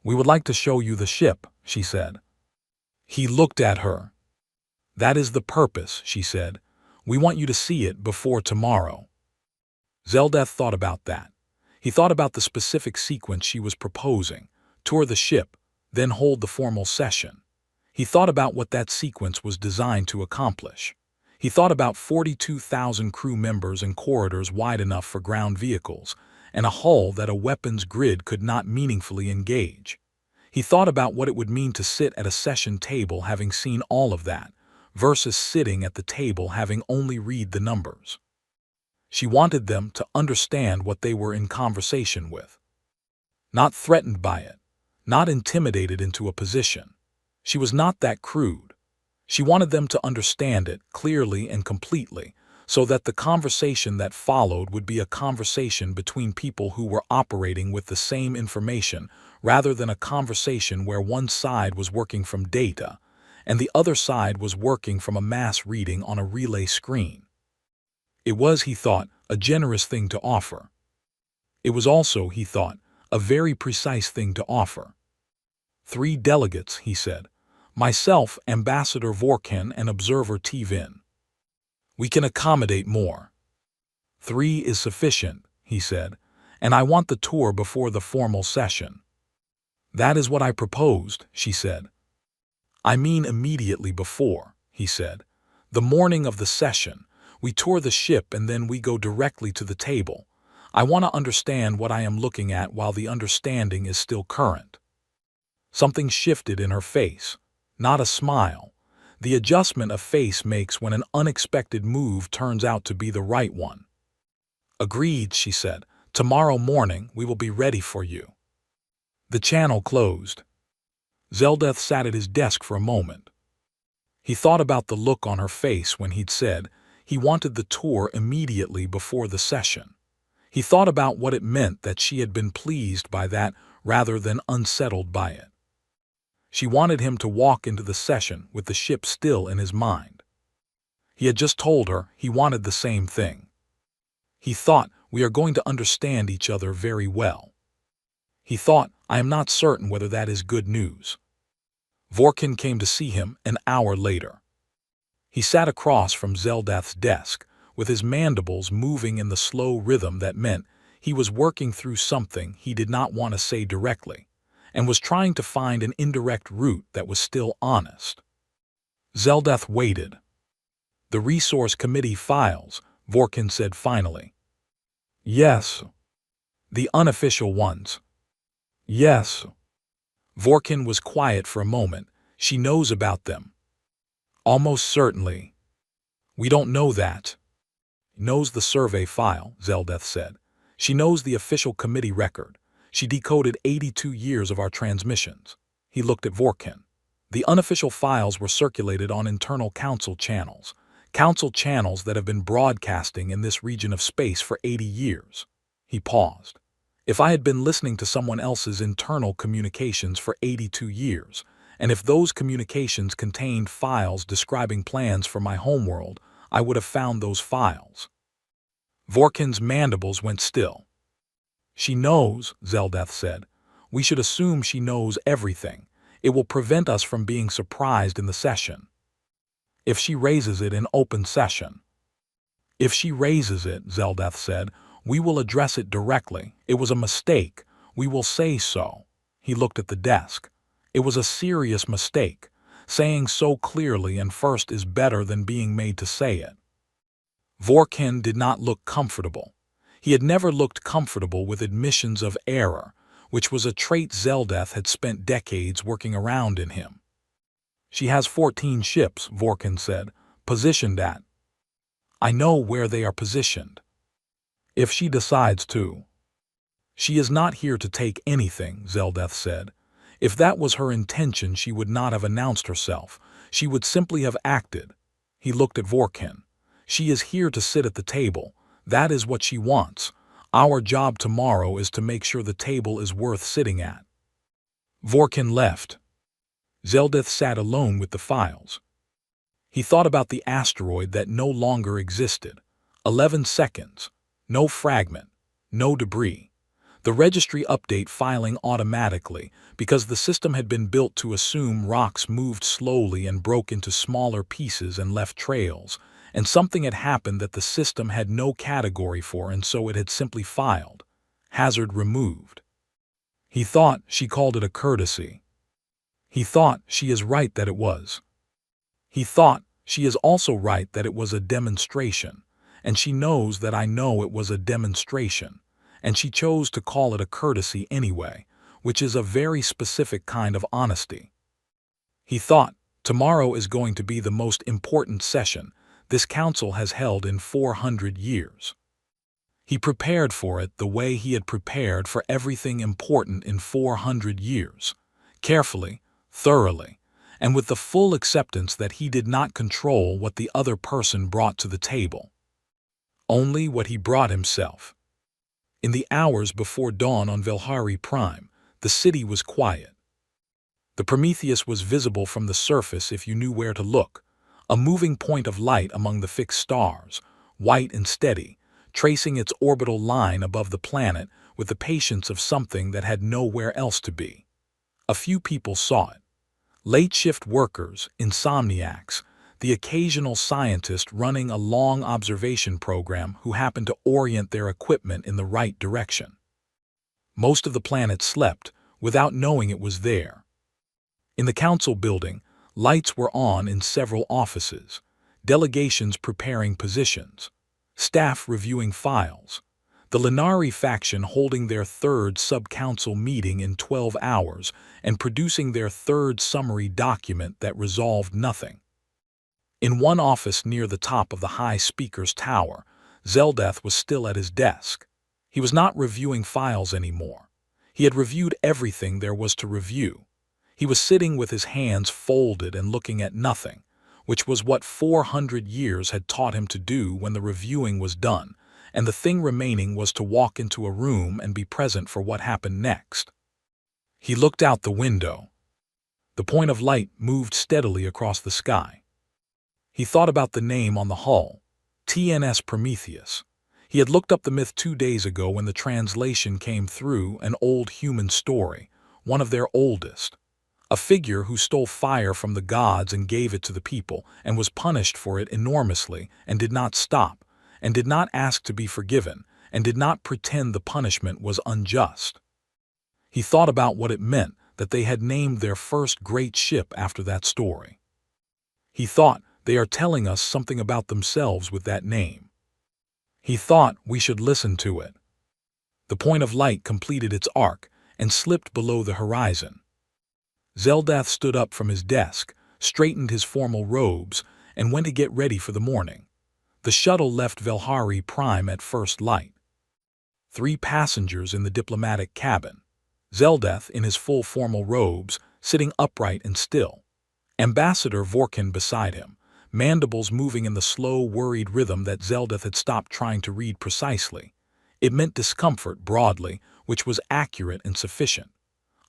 "We would like to show you the ship," she said. He looked at her. "That is the purpose," she said. "We want you to see it before tomorrow." Zeldeth thought about that. He thought about the specific sequence she was proposing: tour the ship, then hold the formal session. He thought about what that sequence was designed to accomplish. He thought about 42,000 crew members and corridors wide enough for ground vehicles, and a hull that a weapons grid could not meaningfully engage. He thought about what it would mean to sit at a session table having seen all of that, versus sitting at the table having only read the numbers. She wanted them to understand what they were in conversation with. Not threatened by it, not intimidated into a position. She was not that crude. She wanted them to understand it clearly and completely, so that the conversation that followed would be a conversation between people who were operating with the same information, rather than a conversation where one side was working from data and the other side was working from a mass reading on a relay screen. It was, he thought, a generous thing to offer. It was also, he thought, a very precise thing to offer. 3 delegates, he said. Myself, Ambassador Vorkin, and Observer Tvin. We can accommodate more. 3 is sufficient, he said, and I want the tour before the formal session. That is what I proposed, she said. I mean immediately before, he said. The morning of the session, we tour the ship and then we go directly to the table. I want to understand what I am looking at while the understanding is still current. Something shifted in her face. Not a smile. The adjustment a face makes when an unexpected move turns out to be the right one. Agreed, she said. Tomorrow morning we will be ready for you. The channel closed. Zeldeth sat at his desk for a moment. He thought about the look on her face when he'd said he wanted the tour immediately before the session. He thought about what it meant that she had been pleased by that rather than unsettled by it. She wanted him to walk into the session with the ship still in his mind. He had just told her he wanted the same thing. He thought, we are going to understand each other very well. He thought, I am not certain whether that is good news. Vorkin came to see him an hour later. He sat across from Zeldeth's desk, with his mandibles moving in the slow rhythm that meant he was working through something he did not want to say directly, and was trying to find an indirect route that was still honest. Zeldeth waited. The Resource Committee files, Vorkin said finally. Yes. The unofficial ones. Yes. Vorkin was quiet for a moment. She knows about them. Almost certainly. We don't know that. Knows the survey file, Zeldeth said. She knows the official committee record. She decoded 82 years of our transmissions. He looked at Vorkin. The unofficial files were circulated on internal council channels that have been broadcasting in this region of space for 80 years. He paused. If I had been listening to someone else's internal communications for 82 years, and if those communications contained files describing plans for my homeworld, I would have found those files. Vorkin's mandibles went still. She knows, Zeldeth said. We should assume she knows everything. It will prevent us from being surprised in the session. If she raises it in open session. If she raises it, Zeldeth said, we will address it directly. It was a mistake. We will say so. He looked at the desk. It was a serious mistake. Saying so clearly and first is better than being made to say it. Vorkin did not look comfortable. He had never looked comfortable with admissions of error, which was a trait Zeldeth had spent decades working around in him. She has 14 ships, Vorkin said, positioned at. I know where they are positioned. If she decides to. She is not here to take anything, Zeldeth said. If that was her intention, she would not have announced herself. She would simply have acted. He looked at Vorkin. She is here to sit at the table. That is what she wants. Our job tomorrow is to make sure the table is worth sitting at. Vorkin left. Zeldeth sat alone with the files. He thought about the asteroid that no longer existed. 11 seconds. No fragment. No debris. The registry update filing automatically because the system had been built to assume rocks moved slowly and broke into smaller pieces and left trails, and something had happened that the system had no category for, and so it had simply filed. Hazard removed. He thought she called it a courtesy. He thought she is right that it was. He thought she is also right that it was a demonstration, and she knows that I know it was a demonstration, and she chose to call it a courtesy anyway, which is a very specific kind of honesty. He thought, tomorrow is going to be the most important session this council has held in 400 years. He prepared for it the way he had prepared for everything important in 400 years, carefully, thoroughly, and with the full acceptance that he did not control what the other person brought to the table. Only what he brought himself. In the hours before dawn on Velhari Prime, the city was quiet. The Prometheus was visible from the surface if you knew where to look, a moving point of light among the fixed stars, white and steady, tracing its orbital line above the planet with the patience of something that had nowhere else to be. A few people saw it. Late-shift workers, insomniacs, the occasional scientist running a long observation program who happened to orient their equipment in the right direction. Most of the planet slept without knowing it was there. In the council building, lights were on in several offices, delegations preparing positions, staff reviewing files, the Lenari faction holding their third sub-council meeting in 12 hours and producing their third summary document that resolved nothing. In one office near the top of the high speaker's tower, Zeldath was still at his desk. He was not reviewing files anymore. He had reviewed everything there was to review. He was sitting with his hands folded and looking at nothing, which was what 400 years had taught him to do when the reviewing was done, and the thing remaining was to walk into a room and be present for what happened next. He looked out the window. The point of light moved steadily across the sky. He thought about the name on the hull, TNS Prometheus. He had looked up the myth 2 days ago when the translation came through, an old human story, one of their oldest. A figure who stole fire from the gods and gave it to the people, and was punished for it enormously, and did not stop, and did not ask to be forgiven, and did not pretend the punishment was unjust. He thought about what it meant that they had named their first great ship after that story. He thought, they are telling us something about themselves with that name. He thought we should listen to it. The point of light completed its arc and slipped below the horizon. Zeldath stood up from his desk, straightened his formal robes, and went to get ready for the morning. The shuttle left Velhari Prime at first light. 3 passengers in the diplomatic cabin. Zeldath in his full formal robes, sitting upright and still. Ambassador Vorkin beside him, mandibles moving in the slow, worried rhythm that Zeldath had stopped trying to read precisely. It meant discomfort broadly, which was accurate and sufficient.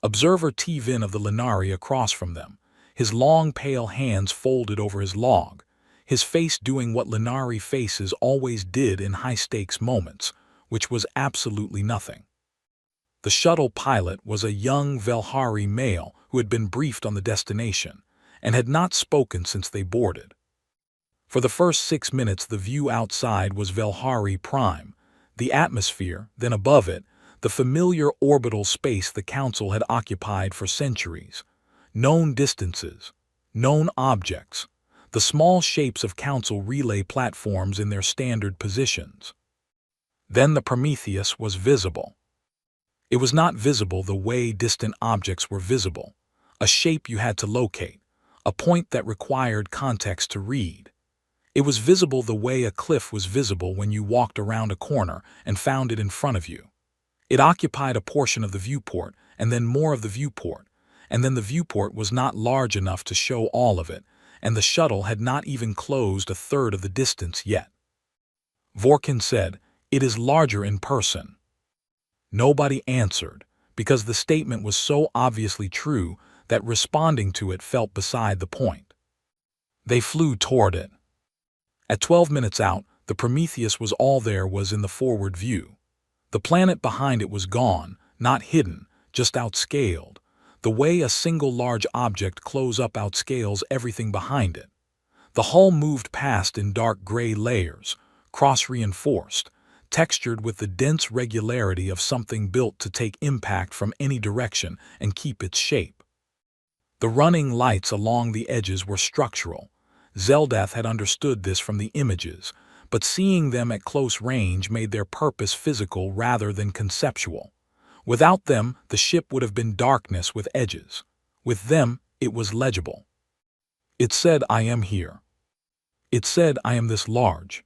Observer T-Vin of the Lenari across from them, his long pale hands folded over his log, his face doing what Lenari faces always did in high-stakes moments, which was absolutely nothing. The shuttle pilot was a young Velhari male who had been briefed on the destination, and had not spoken since they boarded. For the first 6 minutes the view outside was Velhari Prime, the atmosphere, then above it, the familiar orbital space the Council had occupied for centuries, known distances, known objects, the small shapes of Council relay platforms in their standard positions. Then the Prometheus was visible. It was not visible the way distant objects were visible, a shape you had to locate, a point that required context to read. It was visible the way a cliff was visible when you walked around a corner and found it in front of you. It occupied a portion of the viewport, and then more of the viewport, and then the viewport was not large enough to show all of it, and the shuttle had not even closed a third of the distance yet. Vorkin said, "It is larger in person." Nobody answered, because the statement was so obviously true that responding to it felt beside the point. They flew toward it. At 12 minutes out, the Prometheus was all there was in the forward view. The planet behind it was gone, not hidden, just outscaled, the way a single large object close-up outscales everything behind it. The hull moved past in dark gray layers, cross-reinforced, textured with the dense regularity of something built to take impact from any direction and keep its shape. The running lights along the edges were structural. Zeldath had understood this from the images, but seeing them at close range made their purpose physical rather than conceptual. Without them, the ship would have been darkness with edges. With them, it was legible. It said, "I am here." It said, "I am this large."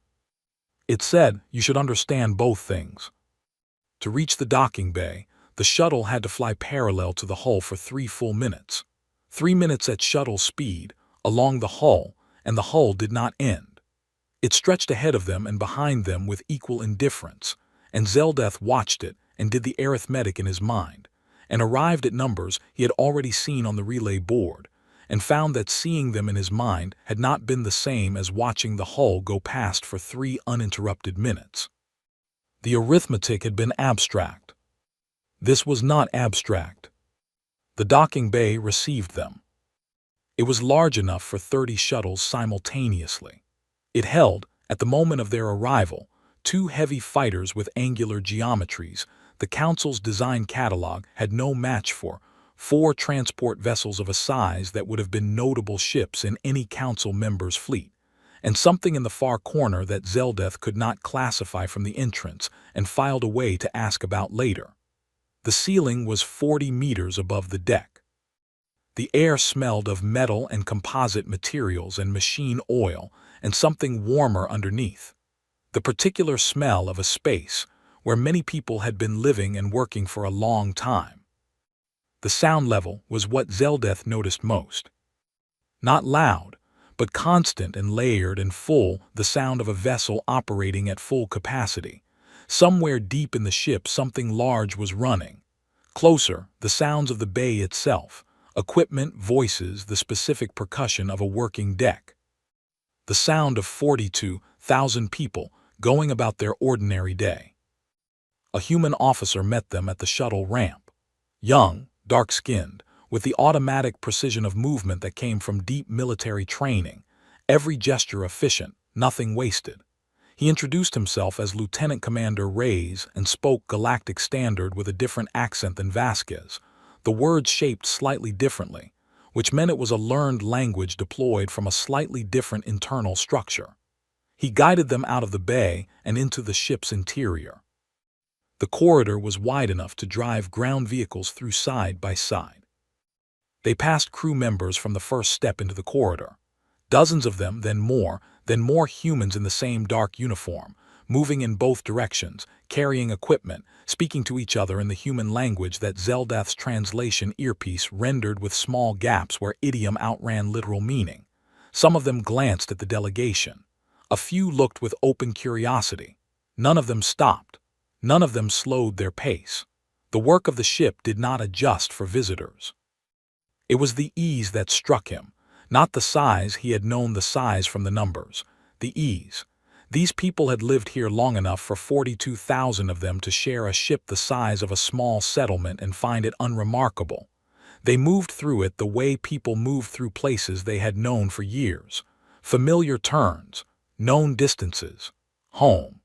It said, "You should understand both things." To reach the docking bay, the shuttle had to fly parallel to the hull for 3 full minutes. 3 minutes at shuttle speed, along the hull, and the hull did not end. It stretched ahead of them and behind them with equal indifference, and Zeldeth watched it and did the arithmetic in his mind, and arrived at numbers he had already seen on the relay board, and found that seeing them in his mind had not been the same as watching the hull go past for 3 uninterrupted minutes. The arithmetic had been abstract. This was not abstract. The docking bay received them. It was large enough for 30 shuttles simultaneously. It held, at the moment of their arrival, 2 heavy fighters with angular geometries the Council's design catalog had no match for, 4 transport vessels of a size that would have been notable ships in any Council member's fleet, and something in the far corner that Zeldeth could not classify from the entrance and filed away to ask about later. The ceiling was 40 meters above the deck. The air smelled of metal and composite materials and machine oil and something warmer underneath. The particular smell of a space where many people had been living and working for a long time. The sound level was what Zeldeth noticed most. Not loud, but constant and layered and full, the sound of a vessel operating at full capacity. Somewhere deep in the ship something large was running. Closer, the sounds of the bay itself, equipment, voices, the specific percussion of a working deck. The sound of 42,000 people going about their ordinary day. A human officer met them at the shuttle ramp. Young, dark-skinned, with the automatic precision of movement that came from deep military training, every gesture efficient, nothing wasted. He introduced himself as Lieutenant Commander Reyes and spoke Galactic Standard with a different accent than Vasquez, the words shaped slightly differently, which meant it was a learned language deployed from a slightly different internal structure. He guided them out of the bay and into the ship's interior. The corridor was wide enough to drive ground vehicles through side by side. They passed crew members from the first step into the corridor. Dozens of them, then more humans in the same dark uniform, moving in both directions, carrying equipment, speaking to each other in the human language that Zeldeth's translation earpiece rendered with small gaps where idiom outran literal meaning. Some of them glanced at the delegation. A few looked with open curiosity. None of them stopped. None of them slowed their pace. The work of the ship did not adjust for visitors. It was the ease that struck him, not the size. He had known the size from the numbers. The ease. These people had lived here long enough for 42,000 of them to share a ship the size of a small settlement and find it unremarkable. They moved through it the way people move through places they had known for years. Familiar turns, known distances, home.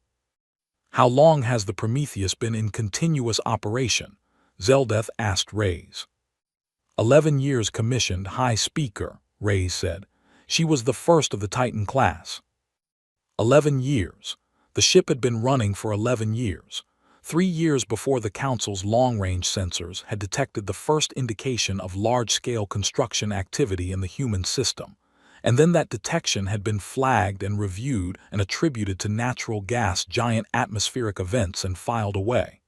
"How long has the Prometheus been in continuous operation?" Zeldeth asked Reyes. 11 years commissioned High Speaker, Reyes said. She was the first of the Titan class. 11 years. The ship had been running for 11 years. 3 years before the Council's long-range sensors had detected the first indication of large-scale construction activity in the human system. And then that detection had been flagged and reviewed and attributed to natural gas giant atmospheric events and filed away.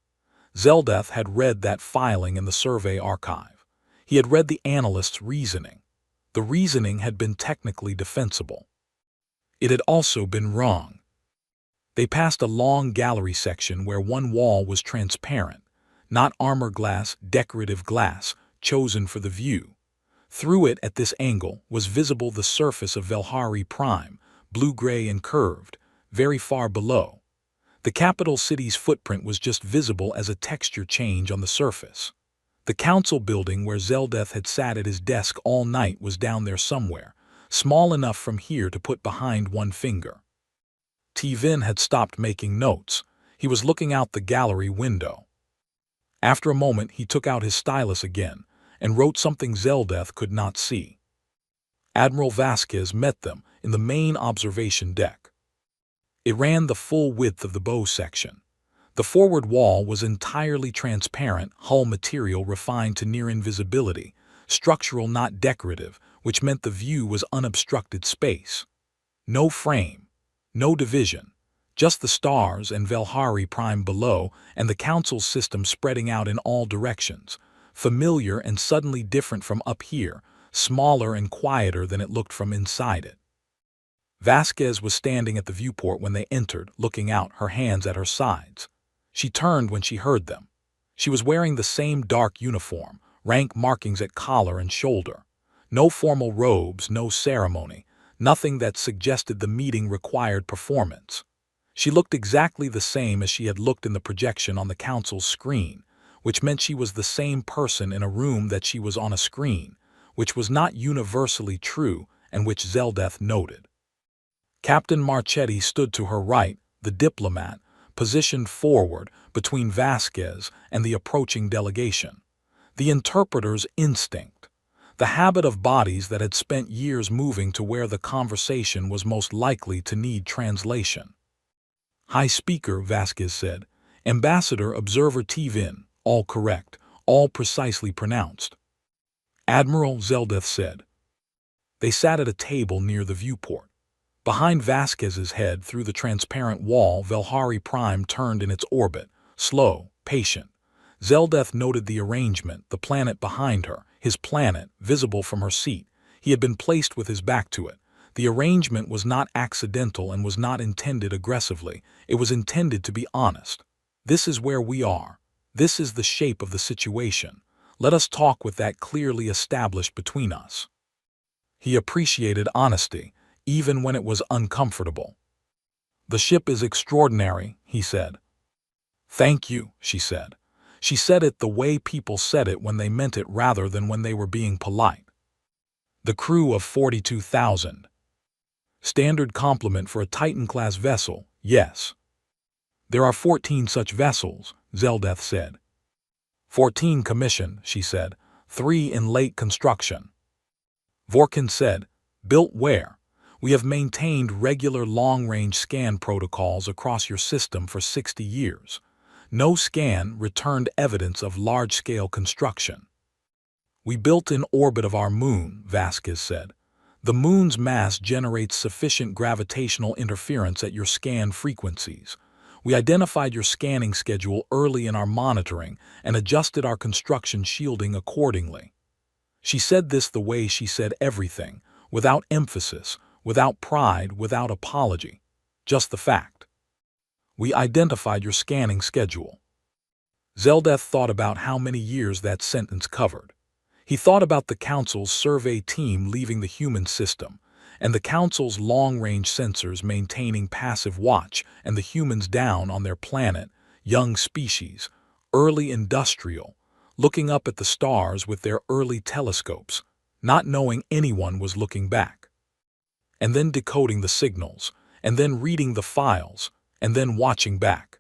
Zeldeth had read that filing in the survey archive. He had read the analyst's reasoning. The reasoning had been technically defensible. It had also been wrong. They passed a long gallery section where one wall was transparent, not armor glass, decorative glass, chosen for the view. Through it at this angle was visible the surface of Velhari Prime, blue-gray and curved, very far below. The capital city's footprint was just visible as a texture change on the surface. The council building where Zeldeth had sat at his desk all night was down there somewhere, small enough from here to put behind one finger. T-Vin had stopped making notes. He was looking out the gallery window. After a moment he took out his stylus again and wrote something Zeldeth could not see. Admiral Vasquez met them in the main observation deck. It ran the full width of the bow section. The forward wall was entirely transparent, hull material refined to near invisibility, structural not decorative, which meant the view was unobstructed space. No frame, no division, just the stars and Velhari Prime below and the Council's system spreading out in all directions, familiar and suddenly different from up here, smaller and quieter than it looked from inside it. Vasquez was standing at the viewport when they entered, looking out, her hands at her sides. She turned when she heard them. She was wearing the same dark uniform, rank markings at collar and shoulder. No formal robes, no ceremony, nothing that suggested the meeting required performance. She looked exactly the same as she had looked in the projection on the Council's screen, which meant she was the same person in a room that she was on a screen, which was not universally true and which Zeldeth noted. Captain Marchetti stood to her right, the diplomat, positioned forward between Vasquez and the approaching delegation. The interpreter's instinct, the habit of bodies that had spent years moving to where the conversation was most likely to need translation. High Speaker, Vasquez said. Ambassador Observer Tvin, all correct, all precisely pronounced. Admiral, Zeldeth said. They sat at a table near the viewport. Behind Vasquez's head, through the transparent wall, Velhari Prime turned in its orbit, slow, patient. Zeldeth noted the arrangement, the planet behind her, his planet, visible from her seat. He had been placed with his back to it. The arrangement was not accidental and was not intended aggressively. It was intended to be honest. This is where we are. This is the shape of the situation. Let us talk with that clearly established between us. He appreciated honesty, even when it was uncomfortable. The ship is extraordinary, he said. Thank you, she said. She said it the way people said it when they meant it rather than when they were being polite. The crew of 42,000. Standard complement for a Titan-class vessel, yes. There are 14 such vessels, Zeldeth said. 14 commissioned, she said, 3 in late construction. Vorkin said, built where? We have maintained regular long-range scan protocols across your system for 60 years. No scan returned evidence of large-scale construction. We built in orbit of our moon, Vasquez said. The moon's mass generates sufficient gravitational interference at your scan frequencies. We identified your scanning schedule early in our monitoring and adjusted our construction shielding accordingly. She said this the way she said everything, without emphasis, without pride, without apology. Just the fact. We identified your scanning schedule. Zeldeth thought about how many years that sentence covered. He thought about the Council's survey team leaving the human system, and the Council's long-range sensors maintaining passive watch and the humans down on their planet, young species, early industrial, looking up at the stars with their early telescopes, not knowing anyone was looking back. And then decoding the signals, and then reading the files, and then watching back.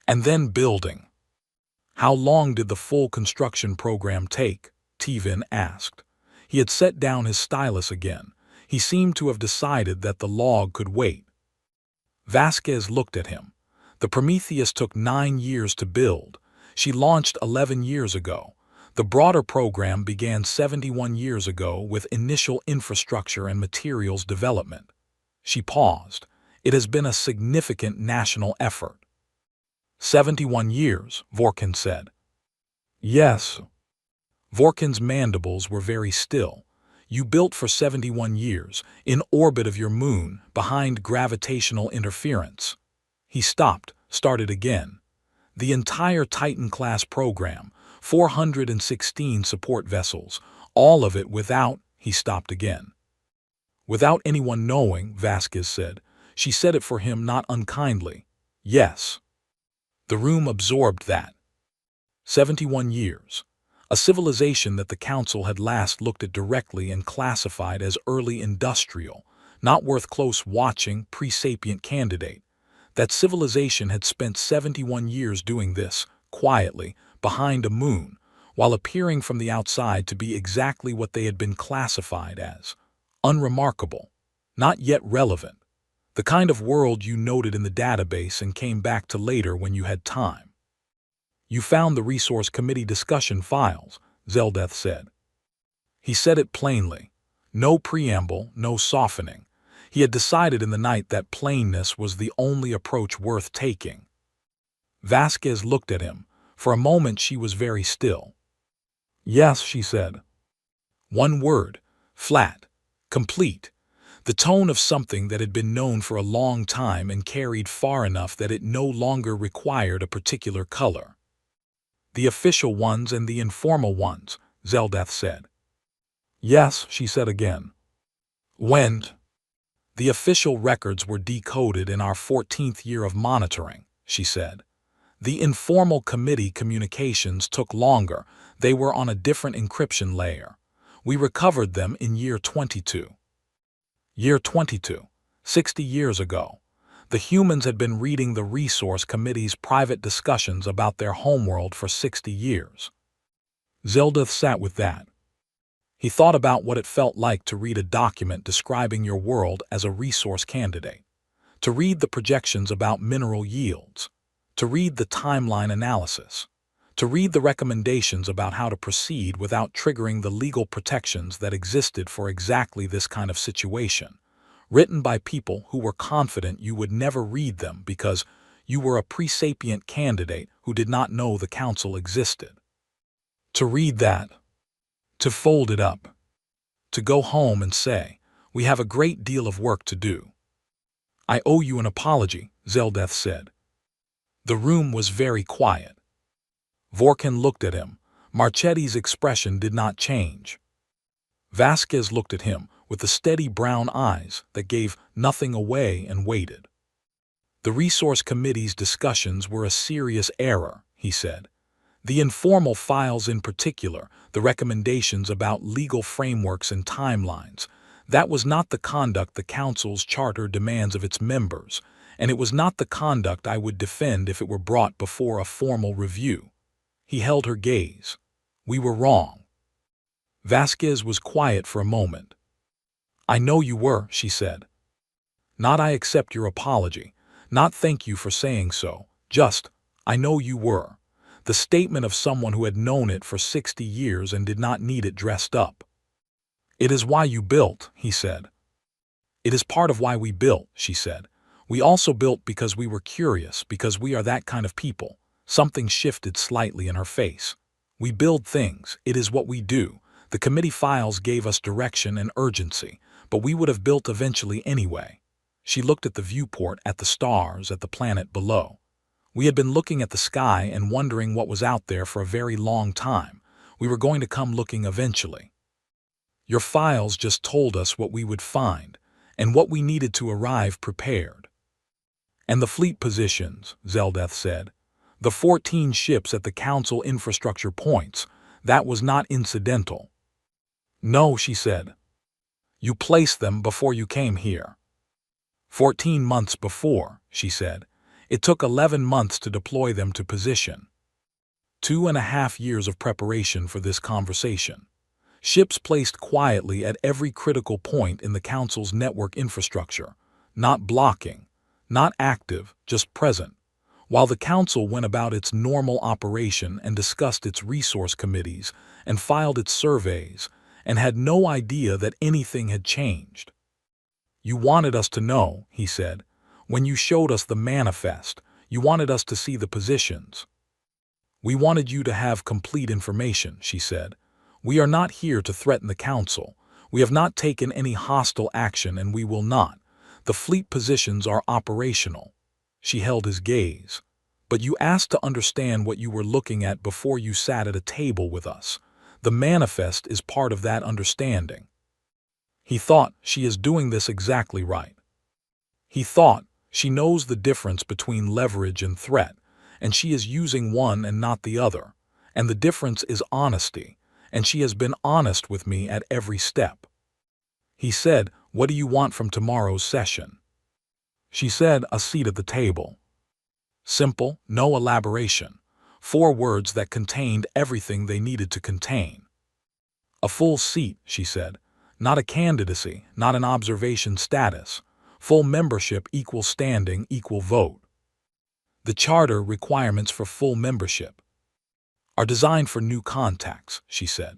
And then building. How long did the full construction program take? Tvin asked. He had set down his stylus again. He seemed to have decided that the log could wait. Vasquez looked at him. The Prometheus took 9 years to build. She launched 11 years ago. The broader program began 71 years ago with initial infrastructure and materials development. She paused. It has been a significant national effort. 71 years, Vorkin said. Yes. Vorkin's mandibles were very still. You built for 71 years, in orbit of your moon, behind gravitational interference. He stopped, started again. The entire Titan-class program, 416 support vessels, all of it without, he stopped again. Without anyone knowing, Vasquez said. She said it for him not unkindly. Yes. The room absorbed that. 71 years. A civilization that the Council had last looked at directly and classified as early industrial, not worth close watching, pre-sapient candidate. That civilization had spent 71 years doing this, quietly, behind a moon, while appearing from the outside to be exactly what they had been classified as. Unremarkable. Not yet relevant. The kind of world you noted in the database and came back to later when you had time. You found the Resource Committee discussion files, Zeldeth said. He said it plainly. No preamble, no softening. He had decided in the night that plainness was the only approach worth taking. Vasquez looked at him. For a moment she was very still. Yes, she said. One word, flat, complete. The tone of something that had been known for a long time and carried far enough that it no longer required a particular color. The official ones and the informal ones, Zeldeth said. Yes, she said again. When? The official records were decoded in our 14th year of monitoring, she said. The informal committee communications took longer. They were on a different encryption layer. We recovered them in year 22. Year 22, 60 years ago. The humans had been reading the Resource Committee's private discussions about their homeworld for 60 years. Zeldeth sat with that. He thought about what it felt like to read a document describing your world as a resource candidate, to read the projections about mineral yields, to read the timeline analysis, to read the recommendations about how to proceed without triggering the legal protections that existed for exactly this kind of situation, written by people who were confident you would never read them because you were a pre-sapient candidate who did not know the council existed. To read that, to fold it up, to go home and say, we have a great deal of work to do. I owe you an apology, Zeldeth said. The room was very quiet. Vorkin looked at him. Marchetti's expression did not change. Vasquez looked at him with the steady brown eyes that gave nothing away and waited. The Resource Committee's discussions were a serious error, he said. The informal files in particular, the recommendations about legal frameworks and timelines, that was not the conduct the Council's charter demands of its members, and it was not the conduct I would defend if it were brought before a formal review. He held her gaze. We were wrong. Vasquez was quiet for a moment. I know you were, she said. Not I accept your apology, not thank you for saying so, just, I know you were. The statement of someone who had known it for 60 years and did not need it dressed up. It is why you built, he said. It is part of why we built, she said. We also built because we were curious, because we are that kind of people. Something shifted slightly in her face. We build things, it is what we do. The committee files gave us direction and urgency, but we would have built eventually anyway. She looked at the viewport, at the stars, at the planet below. We had been looking at the sky and wondering what was out there for a very long time. We were going to come looking eventually. Your files just told us what we would find, and what we needed to arrive prepared. And the fleet positions, Zeldeth said. The 14 ships at the Council infrastructure points, that was not incidental. No, she said. You placed them before you came here. 14 months before, she said. It took 11 months to deploy them to position. 2.5 years of preparation for this conversation. Ships placed quietly at every critical point in the Council's network infrastructure, not blocking, not active, just present, while the Council went about its normal operation and discussed its resource committees and filed its surveys and had no idea that anything had changed. You wanted us to know, he said. When you showed us the manifest, you wanted us to see the positions. We wanted you to have complete information, she said. We are not here to threaten the Council. We have not taken any hostile action and we will not. The fleet positions are operational. She held his gaze. But you asked to understand what you were looking at before you sat at a table with us. The manifest is part of that understanding. He thought, she is doing this exactly right. He thought, she knows the difference between leverage and threat, and she is using one and not the other, and the difference is honesty, and she has been honest with me at every step. He said, what do you want from tomorrow's session? She said, a seat at the table. Simple, no elaboration. 4 words that contained everything they needed to contain. A full seat, she said. Not a candidacy, not an observation status. Full membership equals standing equal vote. The charter requirements for full membership are designed for new contacts, she said.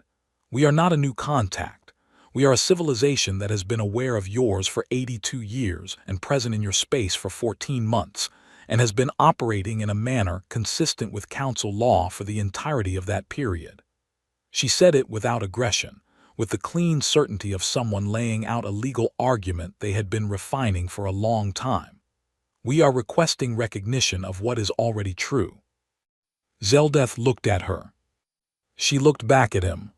We are not a new contact. We are a civilization that has been aware of yours for 82 years and present in your space for 14 months, and has been operating in a manner consistent with council law for the entirety of that period. She said it without aggression, with the clean certainty of someone laying out a legal argument they had been refining for a long time. We are requesting recognition of what is already true. Zeldeth looked at her. She looked back at him.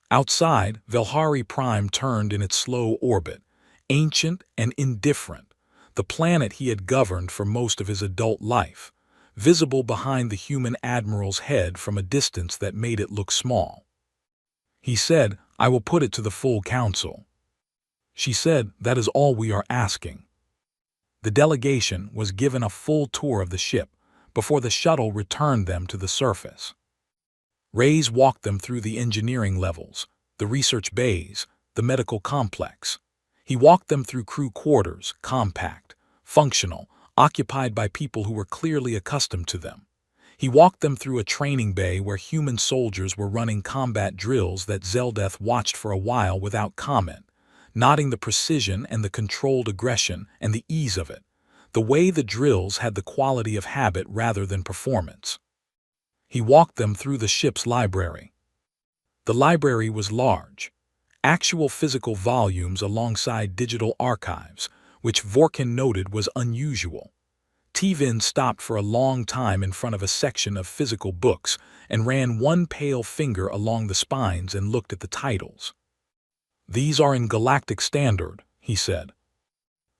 Outside, Velhari Prime turned in its slow orbit, ancient and indifferent, the planet he had governed for most of his adult life, visible behind the human admiral's head from a distance that made it look small. He said, "I will put it to the full council." She said, "That is all we are asking." The delegation was given a full tour of the ship before the shuttle returned them to the surface. Reyes walked them through the engineering levels, the research bays, the medical complex. He walked them through crew quarters, compact, functional, occupied by people who were clearly accustomed to them. He walked them through a training bay where human soldiers were running combat drills that Zeldeth watched for a while without comment, noting the precision and the controlled aggression and the ease of it, the way the drills had the quality of habit rather than performance. He walked them through the ship's library. The library was large, actual physical volumes alongside digital archives, which Vorkin noted was unusual. Tivin stopped for a long time in front of a section of physical books and ran one pale finger along the spines and looked at the titles. "These are in galactic standard," he said.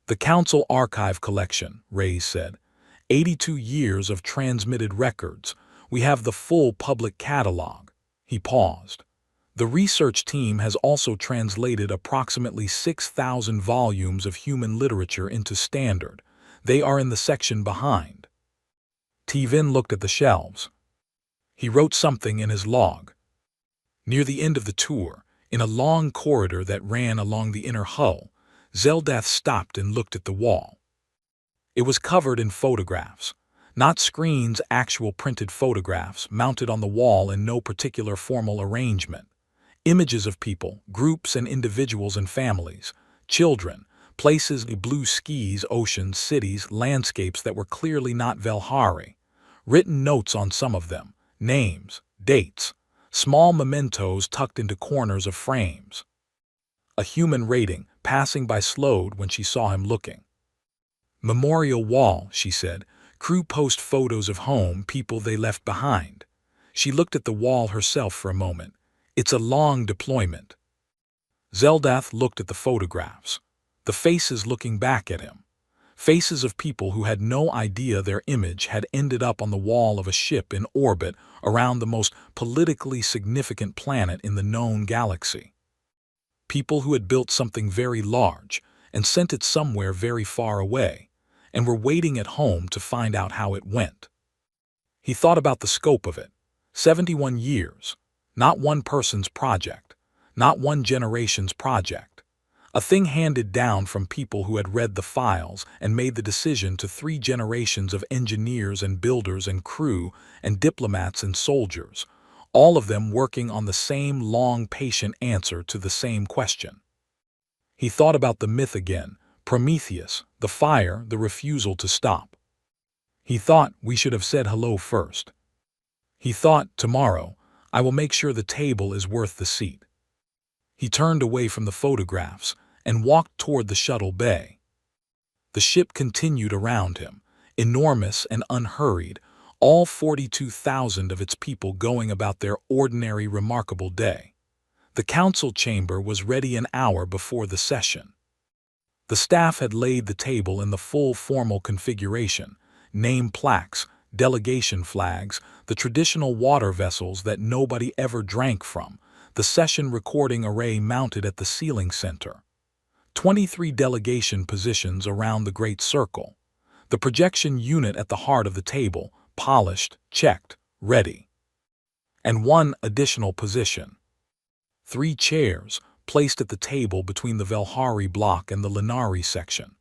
"The Council Archive Collection," Reyes said. 82 years of transmitted records. We have the full public catalog." He paused. "The research team has also translated approximately 6,000 volumes of human literature into standard. They are in the section behind." Tivin looked at the shelves. He wrote something in his log. Near the end of the tour, in a long corridor that ran along the inner hull, Zeldeth stopped and looked at the wall. It was covered in photographs. Not screens, actual printed photographs mounted on the wall in no particular formal arrangement. Images of people, groups and individuals and families, children, places, blue skies, oceans, cities, landscapes that were clearly not Velhari. Written notes on some of them, names, dates, small mementos tucked into corners of frames. A human rating, passing by slowed when she saw him looking. "Memorial wall," she said. "Crew post photos of home, people they left behind." She looked at the wall herself for a moment. "It's a long deployment." Zeldeth looked at the photographs, the faces looking back at him. Faces of people who had no idea their image had ended up on the wall of a ship in orbit around the most politically significant planet in the known galaxy. People who had built something very large and sent it somewhere very far away, and were waiting at home to find out how it went. He thought about the scope of it. 71 years. Not one person's project. Not one generation's project. A thing handed down from people who had read the files and made the decision to 3 generations of engineers and builders and crew and diplomats and soldiers, all of them working on the same long, patient answer to the same question. He thought about the myth again, Prometheus, the fire, the refusal to stop. He thought, "We should have said hello first." He thought, "Tomorrow, I will make sure the table is worth the seat." He turned away from the photographs and walked toward the shuttle bay. The ship continued around him, enormous and unhurried, all 42,000 of its people going about their ordinary, remarkable day. The council chamber was ready an hour before the session. The staff had laid the table in the full formal configuration, name plaques, delegation flags, the traditional water vessels that nobody ever drank from, the session recording array mounted at the ceiling center. 23 delegation positions around the great circle. The projection unit at the heart of the table, polished, checked, ready. And one additional position. 3 chairs, placed at the table between the Velhari block and the Lenari section.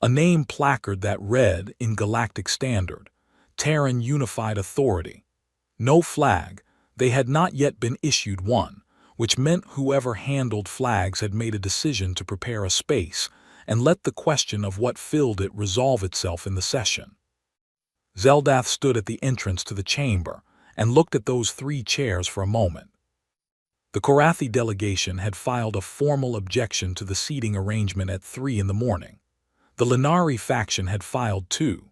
A name placard that read, in galactic standard, Terran Unified Authority. No flag. They had not yet been issued one, which meant whoever handled flags had made a decision to prepare a space and let the question of what filled it resolve itself in the session. Zeldath stood at the entrance to the chamber and looked at those 3 chairs for a moment. The Korathi delegation had filed a formal objection to the seating arrangement at 3 in the morning. The Lenari faction had filed 2.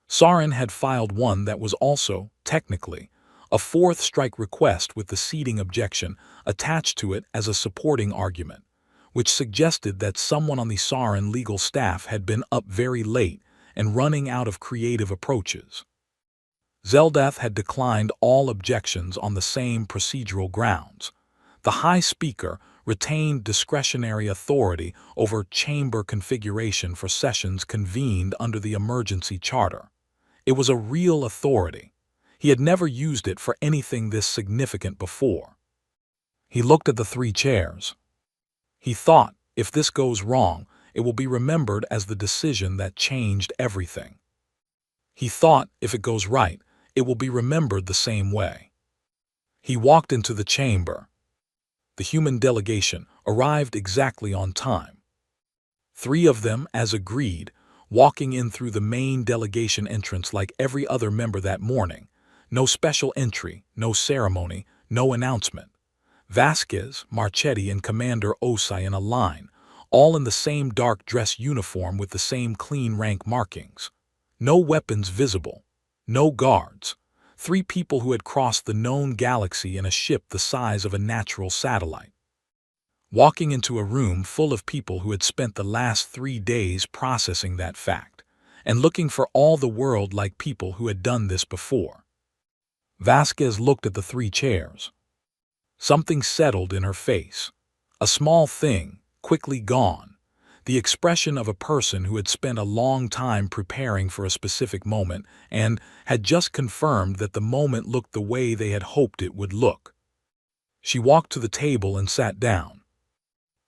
Sauron had filed one that was also, technically, a 4th strike request with the seating objection attached to it as a supporting argument, which suggested that someone on the Sauron legal staff had been up very late and running out of creative approaches. Zeldath had declined all objections on the same procedural grounds. The High Speaker retained discretionary authority over chamber configuration for sessions convened under the emergency charter. It was a real authority. He had never used it for anything this significant before. He looked at the 3 chairs. He thought, if this goes wrong, it will be remembered as the decision that changed everything. He thought, if it goes right, it will be remembered the same way. He walked into the chamber. The human delegation arrived exactly on time. 3 of them, as agreed, walking in through the main delegation entrance like every other member that morning. No special entry, no ceremony, no announcement. Vasquez, Marchetti, and Commander Osai in a line, all in the same dark dress uniform with the same clean rank markings. No weapons visible. No guards. 3 people who had crossed the known galaxy in a ship the size of a natural satellite. Walking into a room full of people who had spent the last 3 days processing that fact, and looking for all the world like people who had done this before. Vasquez looked at the 3 chairs. Something settled in her face. A small thing, quickly gone. The expression of a person who had spent a long time preparing for a specific moment and had just confirmed that the moment looked the way they had hoped it would look. She walked to the table and sat down.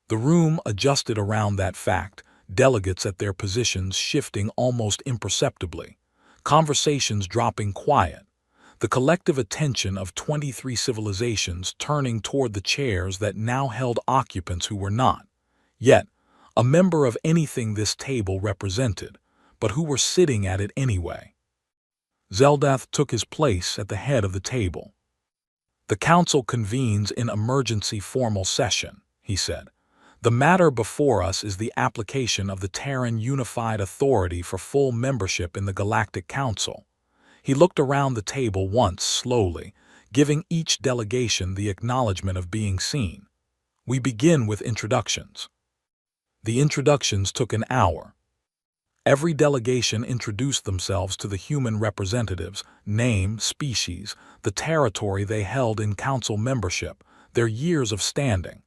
The room adjusted around that fact, delegates at their positions shifting almost imperceptibly, conversations dropping quiet, the collective attention of 23 civilizations turning toward the chairs that now held occupants who were not, yet, a member of anything this table represented, but who were sitting at it anyway. Zeldath took his place at the head of the table. "The Council convenes in emergency formal session," he said. "The matter before us is the application of the Terran Unified Authority for full membership in the Galactic Council." He looked around the table once slowly, giving each delegation the acknowledgement of being seen. "We begin with introductions." The introductions took an hour. Every delegation introduced themselves to the human representatives, name, species, the territory they held in council membership, their years of standing.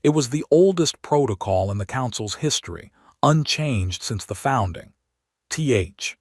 It was the oldest protocol in the council's history, unchanged since the founding. Th.